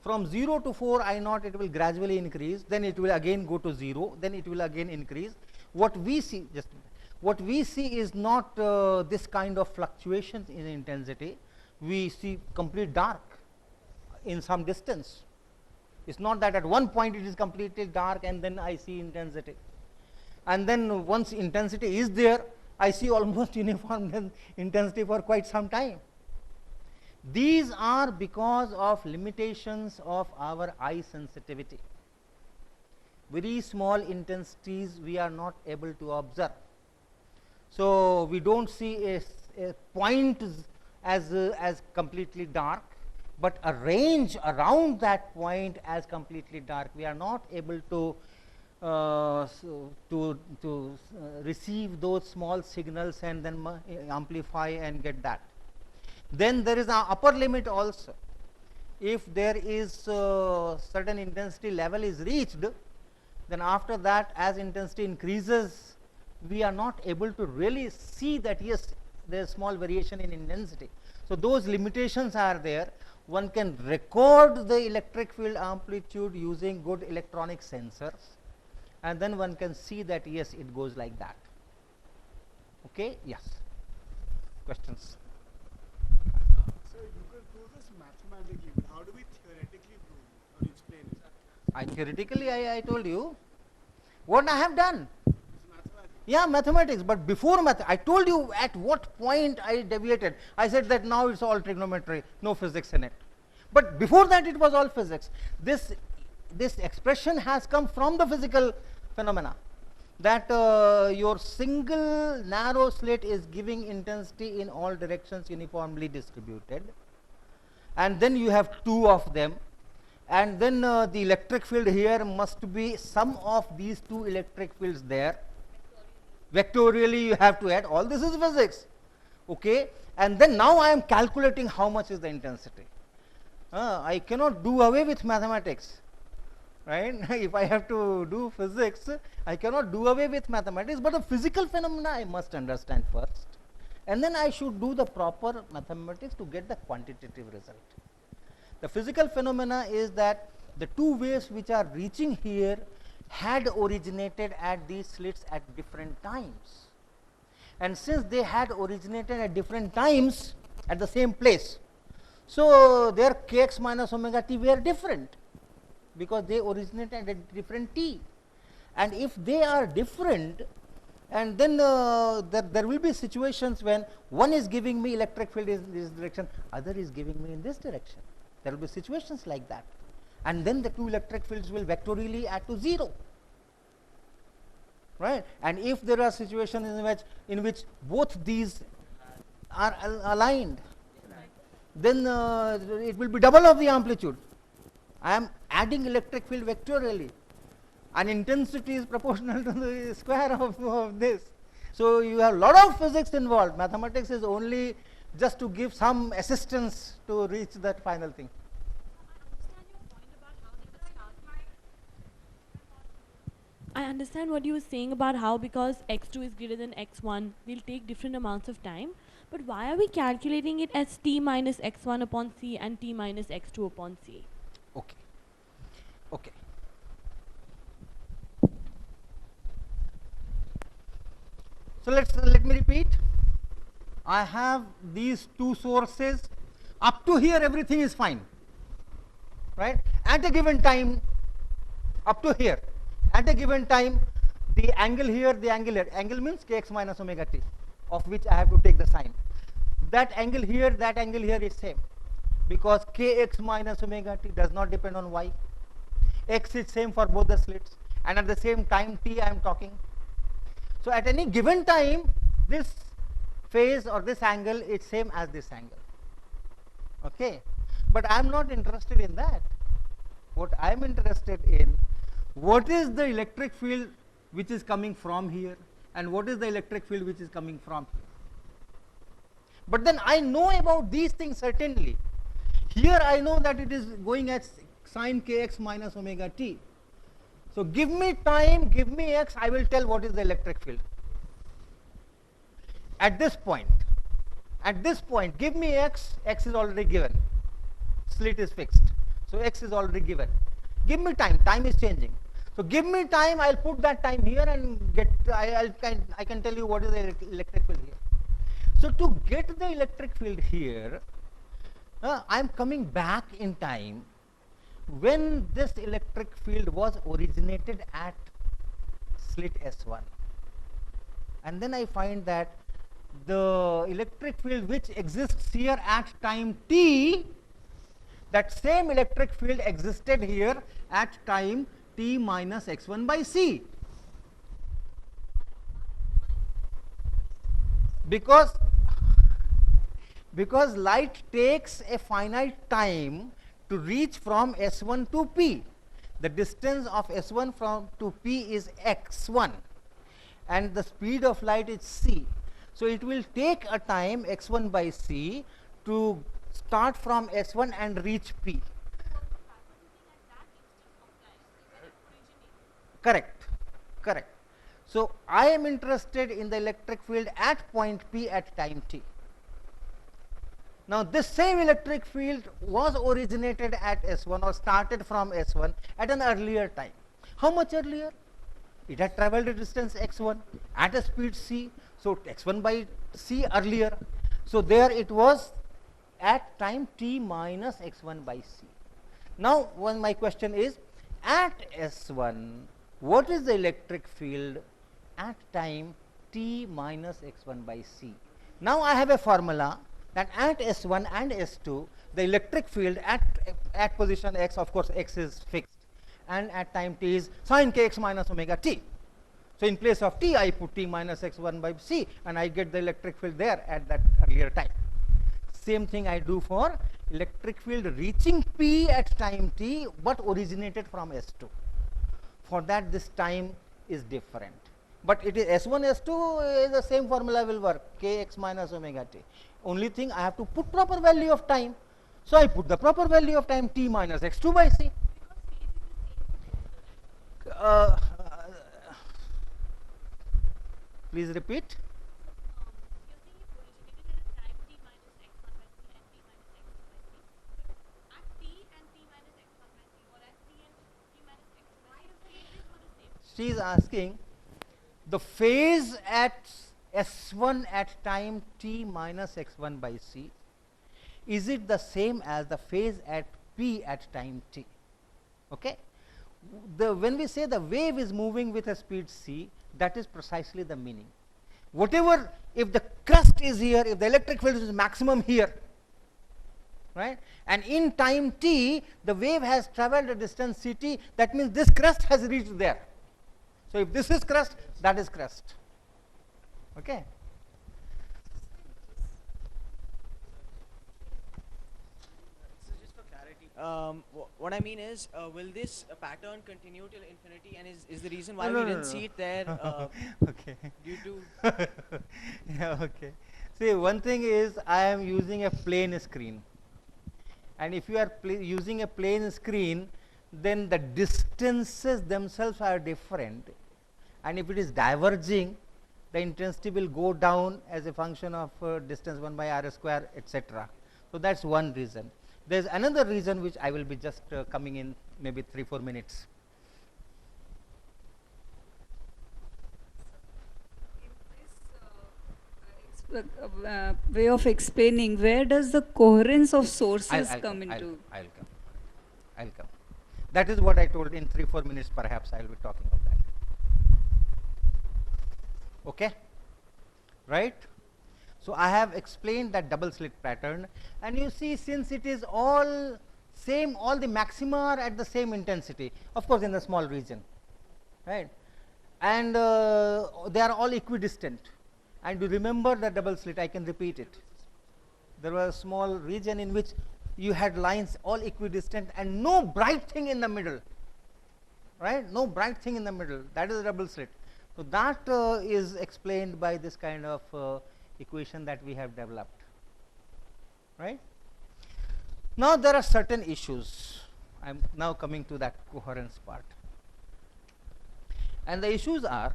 From 0 to 4 I naught, it will gradually increase. Then it will again go to 0. Then it will again increase. What we see, is not this kind of fluctuations in intensity. We see complete dark in some distance. It's not that at one point it is completely dark and then I see intensity. And then once intensity is there, I see almost uniform intensity for quite some time. These are because of limitations of our eye sensitivity. Very small intensities we are not able to observe. So we don't see a point as completely dark, but a range around that point as completely dark. We are not able to receive those small signals and then amplify and get that. Then there is an upper limit also. If there is certain intensity level is reached, then after that, as intensity increases, we are not able to really see that yes, there is small variation in intensity. So those limitations are there. One can record the electric field amplitude using good electronic sensors, and then one can see that yes, it goes like that. Okay? Yes. Questions? So you could prove this mathematically, but how do we theoretically prove it? How do you explain it? Theoretically, I told you what I have done. It's mathematics. Yeah, mathematics. But before I told you at what point I deviated. I said that now it's all trigonometry, no physics in it. But before that, it was all physics. This expression has come from the physical phenomena, that your single narrow slit is giving intensity in all directions uniformly distributed, and then you have two of them, and then the electric field here must be sum of these two electric fields there. Vectorially you have to add. All this is physics. Okay, and then now I am calculating how much is the intensity. I cannot do away with mathematics, right? If I have to do physics, I cannot do away with mathematics, but the physical phenomena I must understand first, and then I should do the proper mathematics to get the quantitative result. The physical phenomena is that the two waves which are reaching here had originated at these slits at different times, and since they had originated at different times at the same place, so their kx minus omega t were different, because they originated at different t. And if they are different, and then there will be situations when one is giving me electric field in this direction, other is giving me in this direction. There will be situations like that, and then the two electric fields will vectorially add to 0. right? And if there are situations in which both these are aligned, then it will be double of the amplitude. I am adding electric field vectorially, and intensity is proportional to the square of this. So you have a lot of physics involved. Mathematics is only just to give some assistance to reach that final thing. I understand what you were saying about how because x2 is greater than x1, we'll take different amounts of time. But why are we calculating it as t minus x1 upon c and t minus x2 upon c? Okay. Okay. So let me repeat. I have these two sources. Up to here, everything is fine, right? At a given time, up to here, at a given time, the angle here, the angle here, angle means kx minus omega t, of which I have to take the sign. That angle here is same, because kx minus omega t does not depend on y. X is same for both the slits, and at the same time t I am talking. So at any given time, this phase or this angle is same as this angle. Okay, but I am not interested in that. What I am interested in, what is the electric field which is coming from here, and what is the electric field which is coming from here. But then I know about these things certainly. Here I know that it is going at sine kx minus omega t. So give me time, give me x, I will tell what is the electric field. At this point, give me x, x is already given. Slit is fixed. So x is already given. Give me time, time is changing. So give me time, I will put that time here and get, I can tell you what is the electric field here. So to get the electric field here, I am coming back in time when this electric field was originated at slit S1. And then I find that the electric field which exists here at time t, that same electric field existed here at time t minus x1 by c. Because light takes a finite time to reach from S1 to P. The distance of S1 to P is x1 and the speed of light is c. So it will take a time x1 by c to start from S1 and reach P. Correct, correct. So I am interested in the electric field at point P at time t. Now this same electric field was originated at S1 or started from S1 at an earlier time. How much earlier? It had traveled a distance x1 at a speed c, so x1 by c earlier. So there it was at time t minus x1 by c. Now my question is, at S1, what is the electric field at time t minus x1 by c? Now I have a formula that at S1 and S2, the electric field at position x, of course x is fixed, and at time t is sine kx minus omega t. So in place of t, I put t minus x1 by c, and I get the electric field there at that earlier time. Same thing I do for electric field reaching P at time t, but originated from S2. For that, this time is different. But it is S1, S2 is the same formula will work, kx minus omega t. Only thing I have to put proper value of time. So I put the proper value of time t minus x2 by c. Please repeat. She is asking the phase at S1 at time t minus x1 by c, is it the same as the phase at P at time t? Okay. When we say the wave is moving with a speed c, that is precisely the meaning. Whatever, if the crust is here, if the electric field is maximum here, right, and in time t, the wave has traveled a distance ct, that means this crust has reached there. So if this is crest, that is crest. Okay. So just for clarity, what I mean is, will this pattern continue till infinity, and is the reason why No, we no, didn't no, see no. it there Okay. due to Yeah, okay. See, one thing is I am using a plane screen, and if you are using a plane screen, then the distances themselves are different, and if it is diverging, the intensity will go down as a function of distance 1 by r square, etc. So that's one reason. There's another reason which I will be just coming in maybe 3-4 minutes. Way of explaining, where does the coherence of sources come into? I'll come. That is what I told. In 3-4 minutes perhaps I will be talking of that. Okay, right? So I have explained that double slit pattern, and you see, since it is all same, all the maxima are at the same intensity, of course in the small region, right, and they are all equidistant. And you remember the double slit, I can repeat it. There was a small region in which you had lines all equidistant and no bright thing in the middle, right? No bright thing in the middle. That is a double slit. So that is explained by this kind of equation that we have developed, right? Now there are certain issues. I am now coming to that coherence part, and the issues are,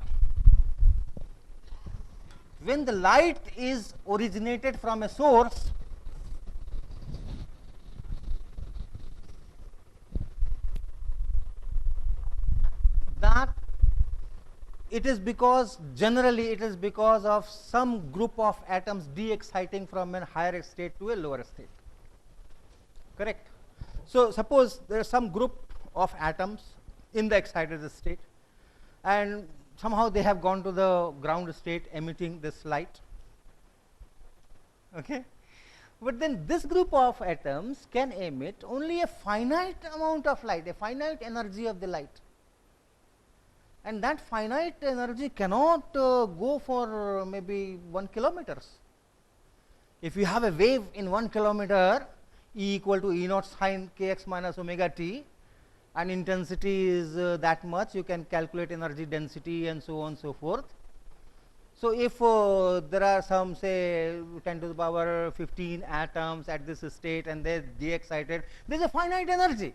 when the light is originated from a source, that it is because, generally it is because of some group of atoms de-exciting from a higher state to a lower state, correct? So suppose there is some group of atoms in the excited state, and somehow they have gone to the ground state emitting this light, okay? But then this group of atoms can emit only a finite amount of light, a finite energy of the light, and that finite energy cannot go for maybe 1 kilometers. If you have a wave in 1 kilometer, E equal to E naught sine kx minus omega t, and intensity is that much, you can calculate energy density and so on and so forth. So if there are some, say 10 to the power 15 atoms at this state and they are de-excited, there is a finite energy.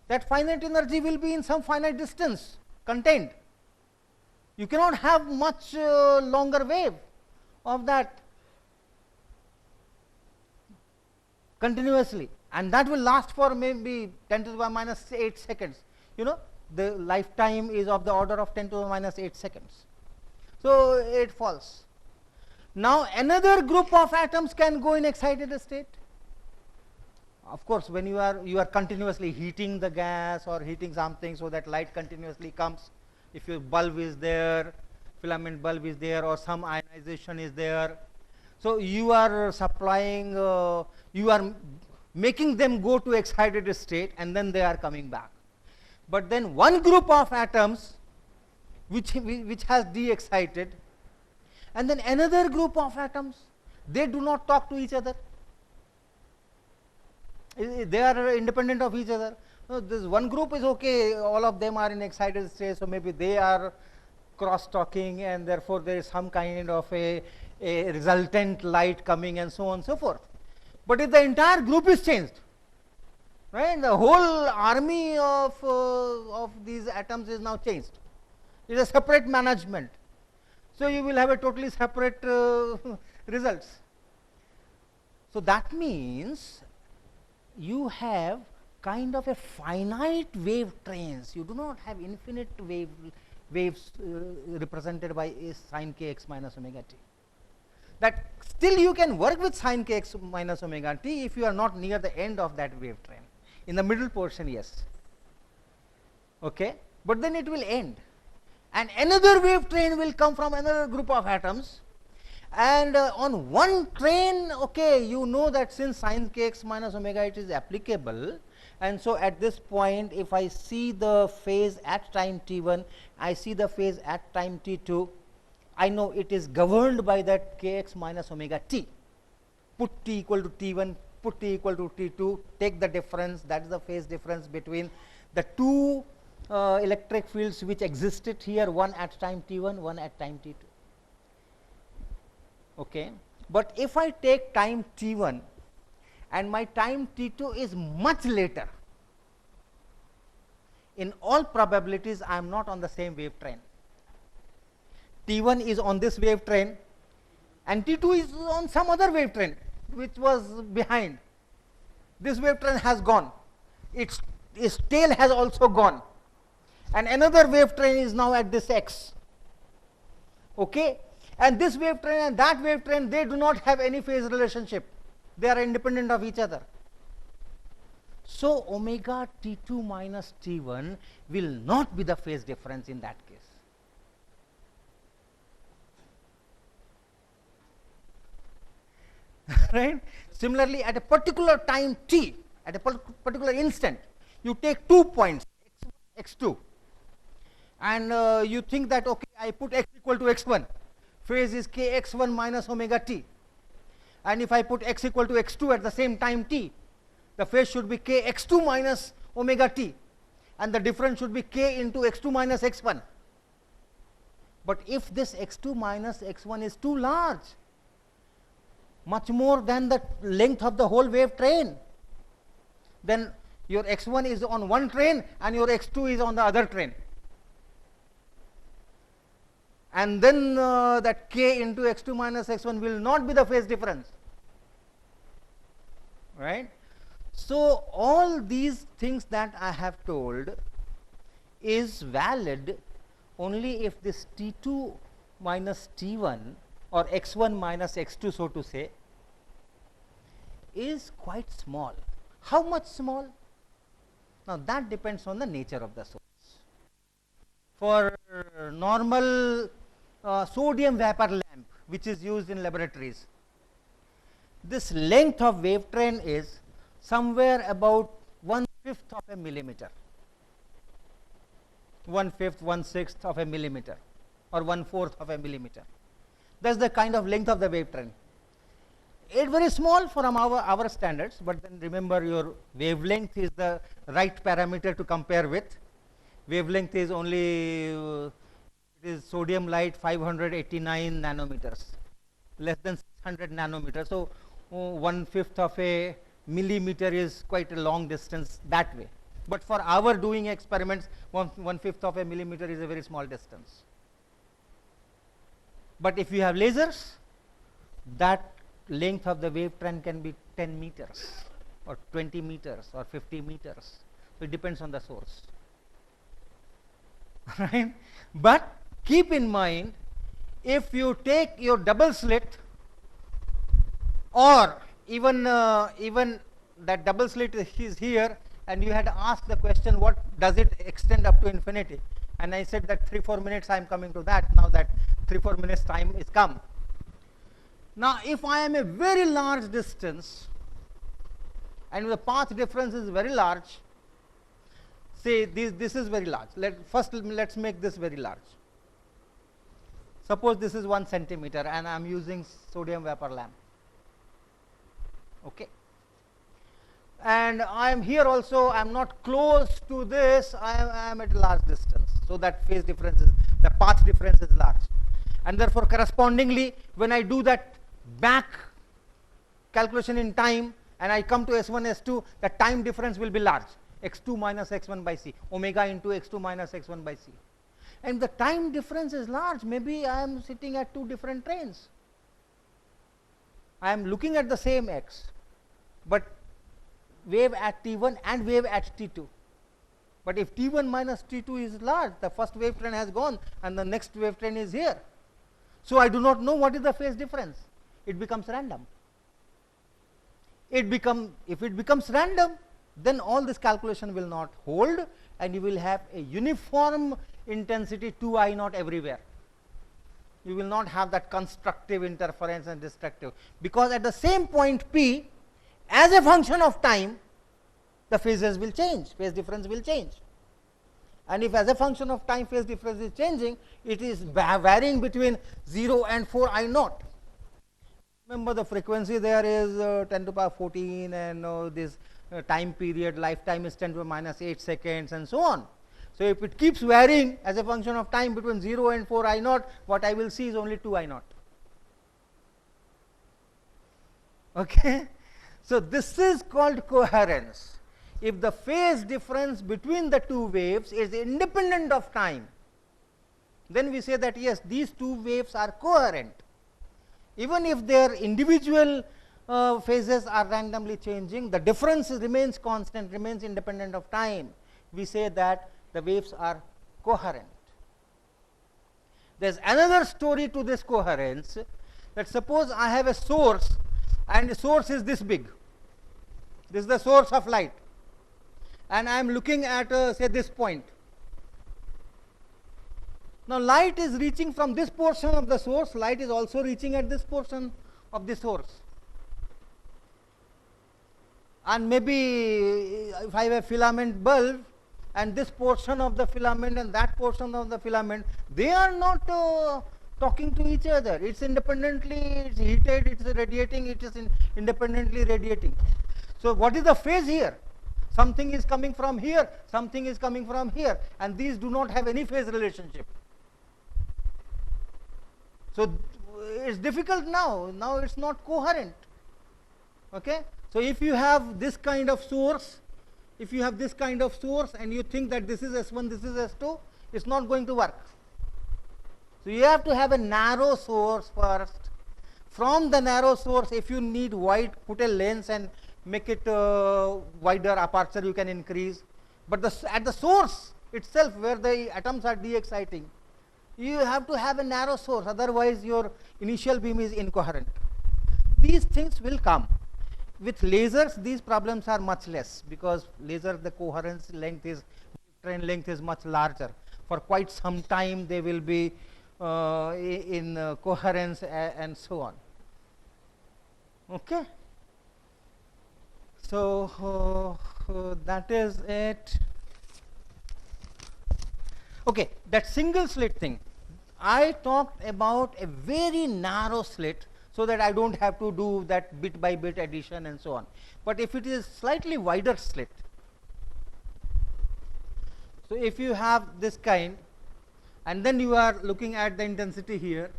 That finite energy will be in some finite distance contained. You cannot have much longer wave of that continuously, and that will last for maybe 10 to the power minus 8 seconds. You know, the lifetime is of the order of 10 to the minus 8 seconds. So it falls. Now another group of atoms can go in excited state. Of course, when you are continuously heating the gas or heating something, so that light continuously comes. If your bulb is there, filament bulb is there, or some ionization is there, so you are supplying, you are making them go to excited state, and then they are coming back. But then one group of atoms which has de-excited, and then another group of atoms, they do not talk to each other. They are independent of each other. So this one group is okay, all of them are in excited state, so maybe they are cross talking, and therefore there is some kind of a resultant light coming and so on and so forth. But if the entire group is changed, right, the whole army of these atoms is now changed. It is a separate management. So you will have a totally separate results. So that means you have kind of a finite wave trains. You do not have infinite waves represented by a sine kx minus omega t. That still you can work with sine kx minus omega t if you are not near the end of that wave train. In the middle portion, yes, okay, but then it will end, and another wave train will come from another group of atoms, and on one train, okay, you know that since sine kx minus omega it is applicable, And so at this point, if I see the phase at time t1, I see the phase at time t2, I know it is governed by that kx minus omega t. Put t equal to t1, put t equal to t2, take the difference, that is the phase difference between the two electric fields which existed here, one at time t1, one at time t2. Okay. But if I take time t1 and my time t2 is much later, in all probabilities I am not on the same wave train. T1 is on this wave train and T2 is on some other wave train which was behind. This wave train has gone, its tail has also gone, and another wave train is now at this x. Okay? And this wave train and that wave train, they do not have any phase relationship, they are independent of each other. So omega t2 minus t1 will not be the phase difference in that case. Right? Similarly, at a particular time t, at a particular instant, you take 2 points x1, x2, and you think that, okay, I put x equal to x1, phase is kx1 minus omega t, and if I put x equal to x2 at the same time t, the phase should be kx2 minus omega t, and the difference should be k into x2 minus x1. But if this x2 minus x1 is too large, much more than the length of the whole wave train, then your x1 is on one train and your x2 is on the other train, and then that k into x2 minus x1 will not be the phase difference, right? So all these things that I have told is valid only if this t2 minus t1 or x1 minus x2, so to say, is quite small. How much small? Now that depends on the nature of the source. For normal sodium vapor lamp which is used in laboratories, this length of wave train is somewhere about 1/5 of a millimeter, 1/5, 1/6 of a millimeter, or 1/4 of a millimeter. That is the kind of length of the wave train. It is very small from our standards, but then remember, your wavelength is the right parameter to compare with. Wavelength is only it is sodium light 589 nanometers, less than 600 nanometers. So 1/5 of a millimeter is quite a long distance that way. But for our doing experiments, 1/5 of a millimeter is a very small distance. But if you have lasers, that length of the wave train can be 10 meters or 20 meters or 50 meters. So it depends on the source. Right? But keep in mind, if you take your double slit, or even that double slit is here, and you had asked the question, what does it extend up to infinity? And I said that 3-4 minutes I am coming to that. Now that 3-4 minutes time is come. Now if I am a very large distance and the path difference is very large, say this is very large. First let's make this very large. Suppose this is 1 centimeter and I am using sodium vapor lamp. Okay. And I am here also, I am not close to this, I am at a large distance. So that phase difference is, the path difference is large. And therefore correspondingly, when I do that back calculation in time and I come to S1, S2, the time difference will be large, x2 minus x1 by c, omega into x2 minus x1 by c. And the time difference is large, maybe I am sitting at 2 different trains. I am looking at the same x, but wave at t1 and wave at t2. But if t1 minus t2 is large, the first wave train has gone and the next wave train is here. So I do not know what is the phase difference. It becomes random. If it becomes random, then all this calculation will not hold and you will have a uniform intensity 2I naught everywhere. You will not have that constructive interference and destructive, because at the same point P, as a function of time, the phases will change, phase difference will change. And if as a function of time phase difference is changing, it is varying between 0 and 4 I naught. Remember the frequency there is 10 to the power 14, and this time period lifetime is 10 to the minus 8 seconds and so on. So if it keeps varying as a function of time between 0 and 4 I naught, what I will see is only 2 I naught. Okay. So this is called coherence. If the phase difference between the two waves is independent of time, then we say that yes, these two waves are coherent. Even if their individual phases are randomly changing, the difference remains constant, remains independent of time. We say that the waves are coherent. There is another story to this coherence, that suppose I have a source and the source is this big. This is the source of light, and I am looking at say this point. Now light is reaching from this portion of the source, light is also reaching at this portion of the source. And maybe if I have a filament bulb, and this portion of the filament and that portion of the filament, they are not talking to each other. It's independently, it's heated, it's radiating, it is independently radiating. So what is the phase here? Something is coming from here, something is coming from here, and these do not have any phase relationship. So it's difficult now. Now it's not coherent. Okay. So if you have this kind of source, if you have this kind of source and you think that this is S1, this is S2, it's not going to work. So you have to have a narrow source first. From the narrow source, if you need wide, put a lens and make it wider aperture, you can increase. But at the source itself, where the atoms are de-exciting, you have to have a narrow source, otherwise your initial beam is incoherent. These things will come. With lasers, these problems are much less, because laser, the coherence length is, train length is much larger. For quite some time they will be in coherence and so on. Okay. So that is it. Okay, that single slit thing, I talked about a very narrow slit, so that I don't have to do that bit by bit addition and so on. But if it is slightly wider slit, so if you have this kind and then you are looking at the intensity here,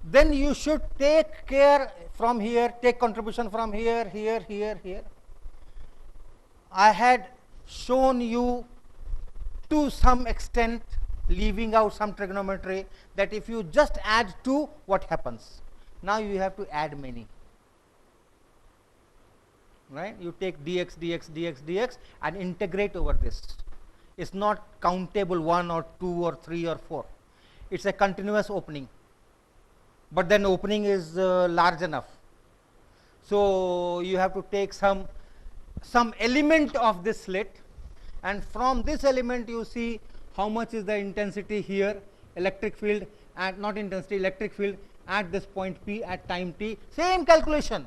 then you should take care from here, take contribution from here, here, here, here. I had shown you to some extent, leaving out some trigonometry, that if you just add 2, what happens? Now you have to add many, right? You take dx, dx, dx, dx and integrate over this. It's not countable 1 or 2 or 3 or 4. It's a continuous opening, but then opening is large enough. So you have to take some element of this slit, and from this element you see how much is the intensity here, electric field, and not intensity, electric field at this point P at time t. Same calculation,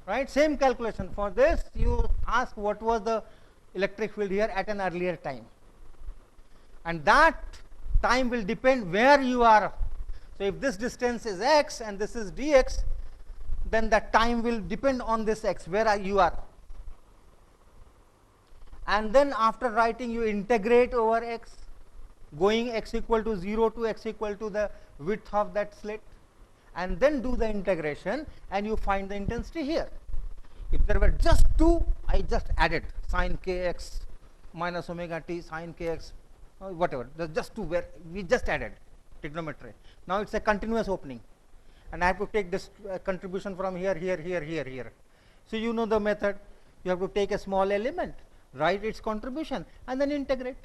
right? Same calculation. For this you ask what was the electric field here at an earlier time, and that time will depend where you are. So if this distance is x and this is dx, then that time will depend on this x, where you are. And then after writing, you integrate over x, going x equal to 0 to x equal to the width of that slit, and then do the integration and you find the intensity here. If there were just 2, I just added sine kx minus omega t, sine kx, whatever, there's just 2 where we just added trigonometry. Now it's a continuous opening, and I have to take this contribution from here, here, here, here, here. So you know the method. You have to take a small element, write its contribution, and then integrate.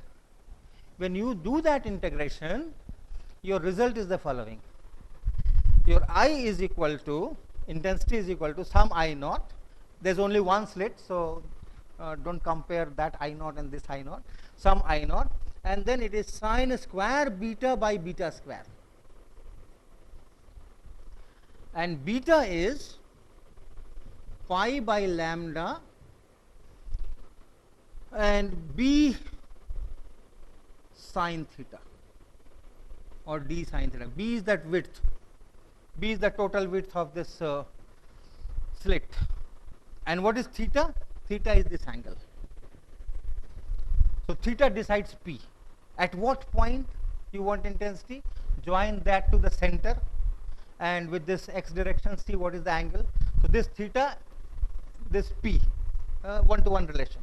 When you do that integration, your result is the following. Your I is equal to, intensity is equal to some I naught. There's only one slit, so don't compare that I naught and this I naught. Some I naught, and then it is sine square beta by beta square. And beta is pi by lambda and B sine theta or D sine theta. B is that width. B is the total width of this slit. And what is theta? Theta is this angle. So theta decides P. At what point you want intensity? Join that to the center, and with this x direction, see what is the angle. So this theta, this P, 1-to-1 relation.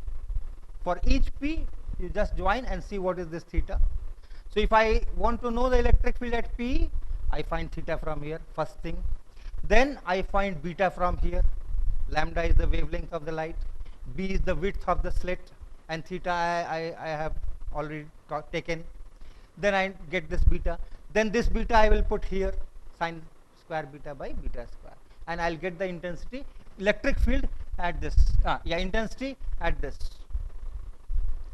For each P, you just join and see what is this theta. So if I want to know the electric field at P, I find theta from here, first thing. Then I find beta from here. Lambda is the wavelength of the light. B is the width of the slit, and theta I have already taken. Then I get this beta. Then this beta I will put here, sine square beta by beta square, and I'll get the intensity, electric field at this, intensity at this.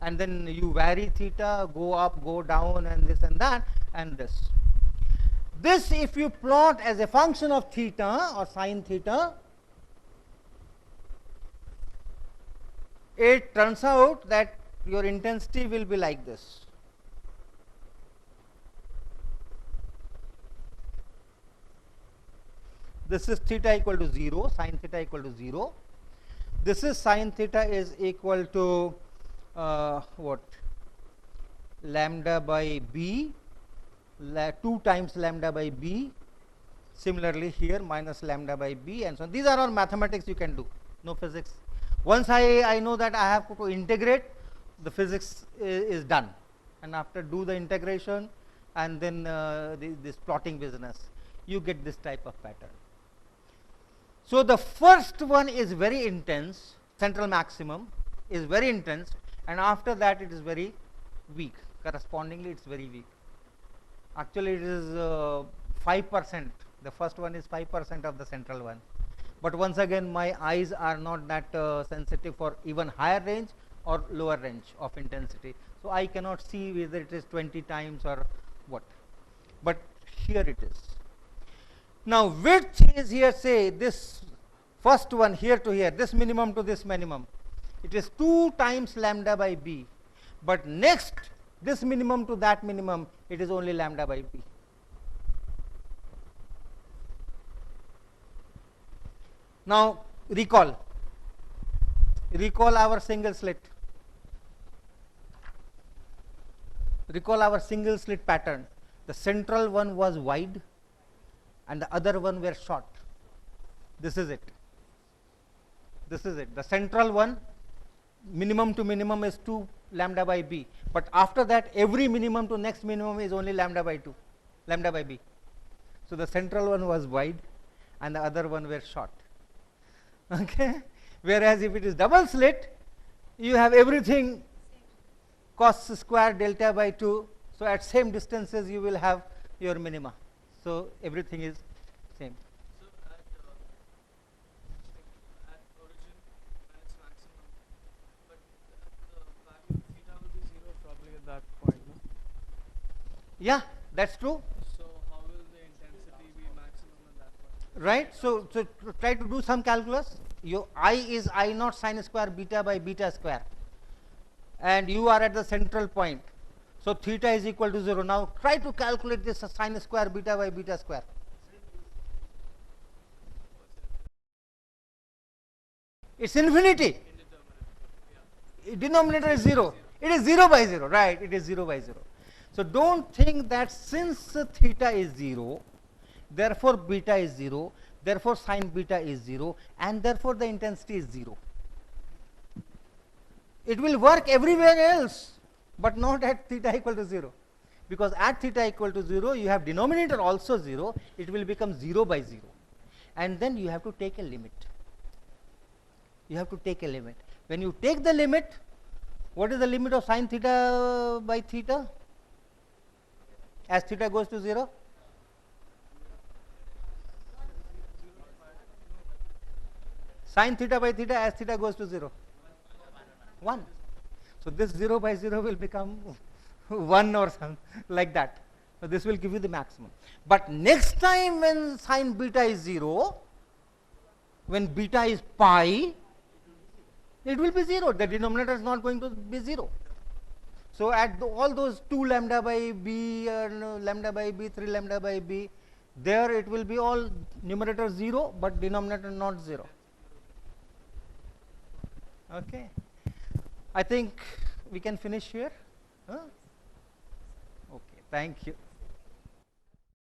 And then you vary theta, go up, go down, and this and that, and this. This, if you plot as a function of theta or sine theta, it turns out that your intensity will be like this. This is theta equal to 0, sine theta equal to 0. This is sine theta is equal to what? Lambda by b, 2 times lambda by b. Similarly here minus lambda by b, and so on. These are all mathematics you can do, no physics. Once I know that I have to integrate, the physics is done, and after do the integration and then this plotting business, you get this type of pattern. So the first one is very intense, central maximum is very intense, and after that it is very weak. Correspondingly, it's very weak. Actually, it is 5%. The first one is 5% of the central one. But once again, my eyes are not that sensitive for even higher range or lower range of intensity. So I cannot see whether it is 20 times or what. But here it is. Now width is here, say this first one here to here, this minimum to this minimum. It is 2 times lambda by b. But next, this minimum to that minimum, it is only lambda by b. Now recall our single slit. Recall our single slit pattern. The central one was wide and the other one were short. This is it. This is it. The central one, minimum to minimum is 2 lambda by b. But after that, every minimum to next minimum is only lambda by 2, lambda by b. So the central one was wide and the other one were short. Okay. Whereas if it is double slit, you have everything cos square delta by 2. So at same distances you will have your minima. So everything is same. So at origin when it's maximum, but the value of theta will be 0 probably at that point, no? Yeah, that's true. So how will the intensity be maximum at that point? Right. So try to do some calculus. Your I is I naught sine square beta by beta square, and you are at the central point. So theta is equal to 0. Now try to calculate this sine square beta by beta square. It's infinity. Denominator is 0. It is 0 by 0, right? It is 0 by 0. So don't think that since theta is 0, therefore beta is 0, therefore sine beta is 0, and therefore the intensity is 0. It will work everywhere else, but not at theta equal to 0. Because at theta equal to 0, you have denominator also 0, it will become 0 by 0. And then you have to take a limit. You have to take a limit. When you take the limit, what is the limit of sine theta by theta? As theta goes to 0? Sine theta by theta as theta goes to 0? 1. So this 0 by 0 will become 1 or something like that. So this will give you the maximum. But next time when sine beta is 0, when beta is pi, It will be 0. The denominator is not going to be 0. So at all those 2 lambda by b, lambda by b, 3 lambda by b, there it will be all numerator 0, but denominator not 0. Okay. I think we can finish here. Huh? Okay. Thank you.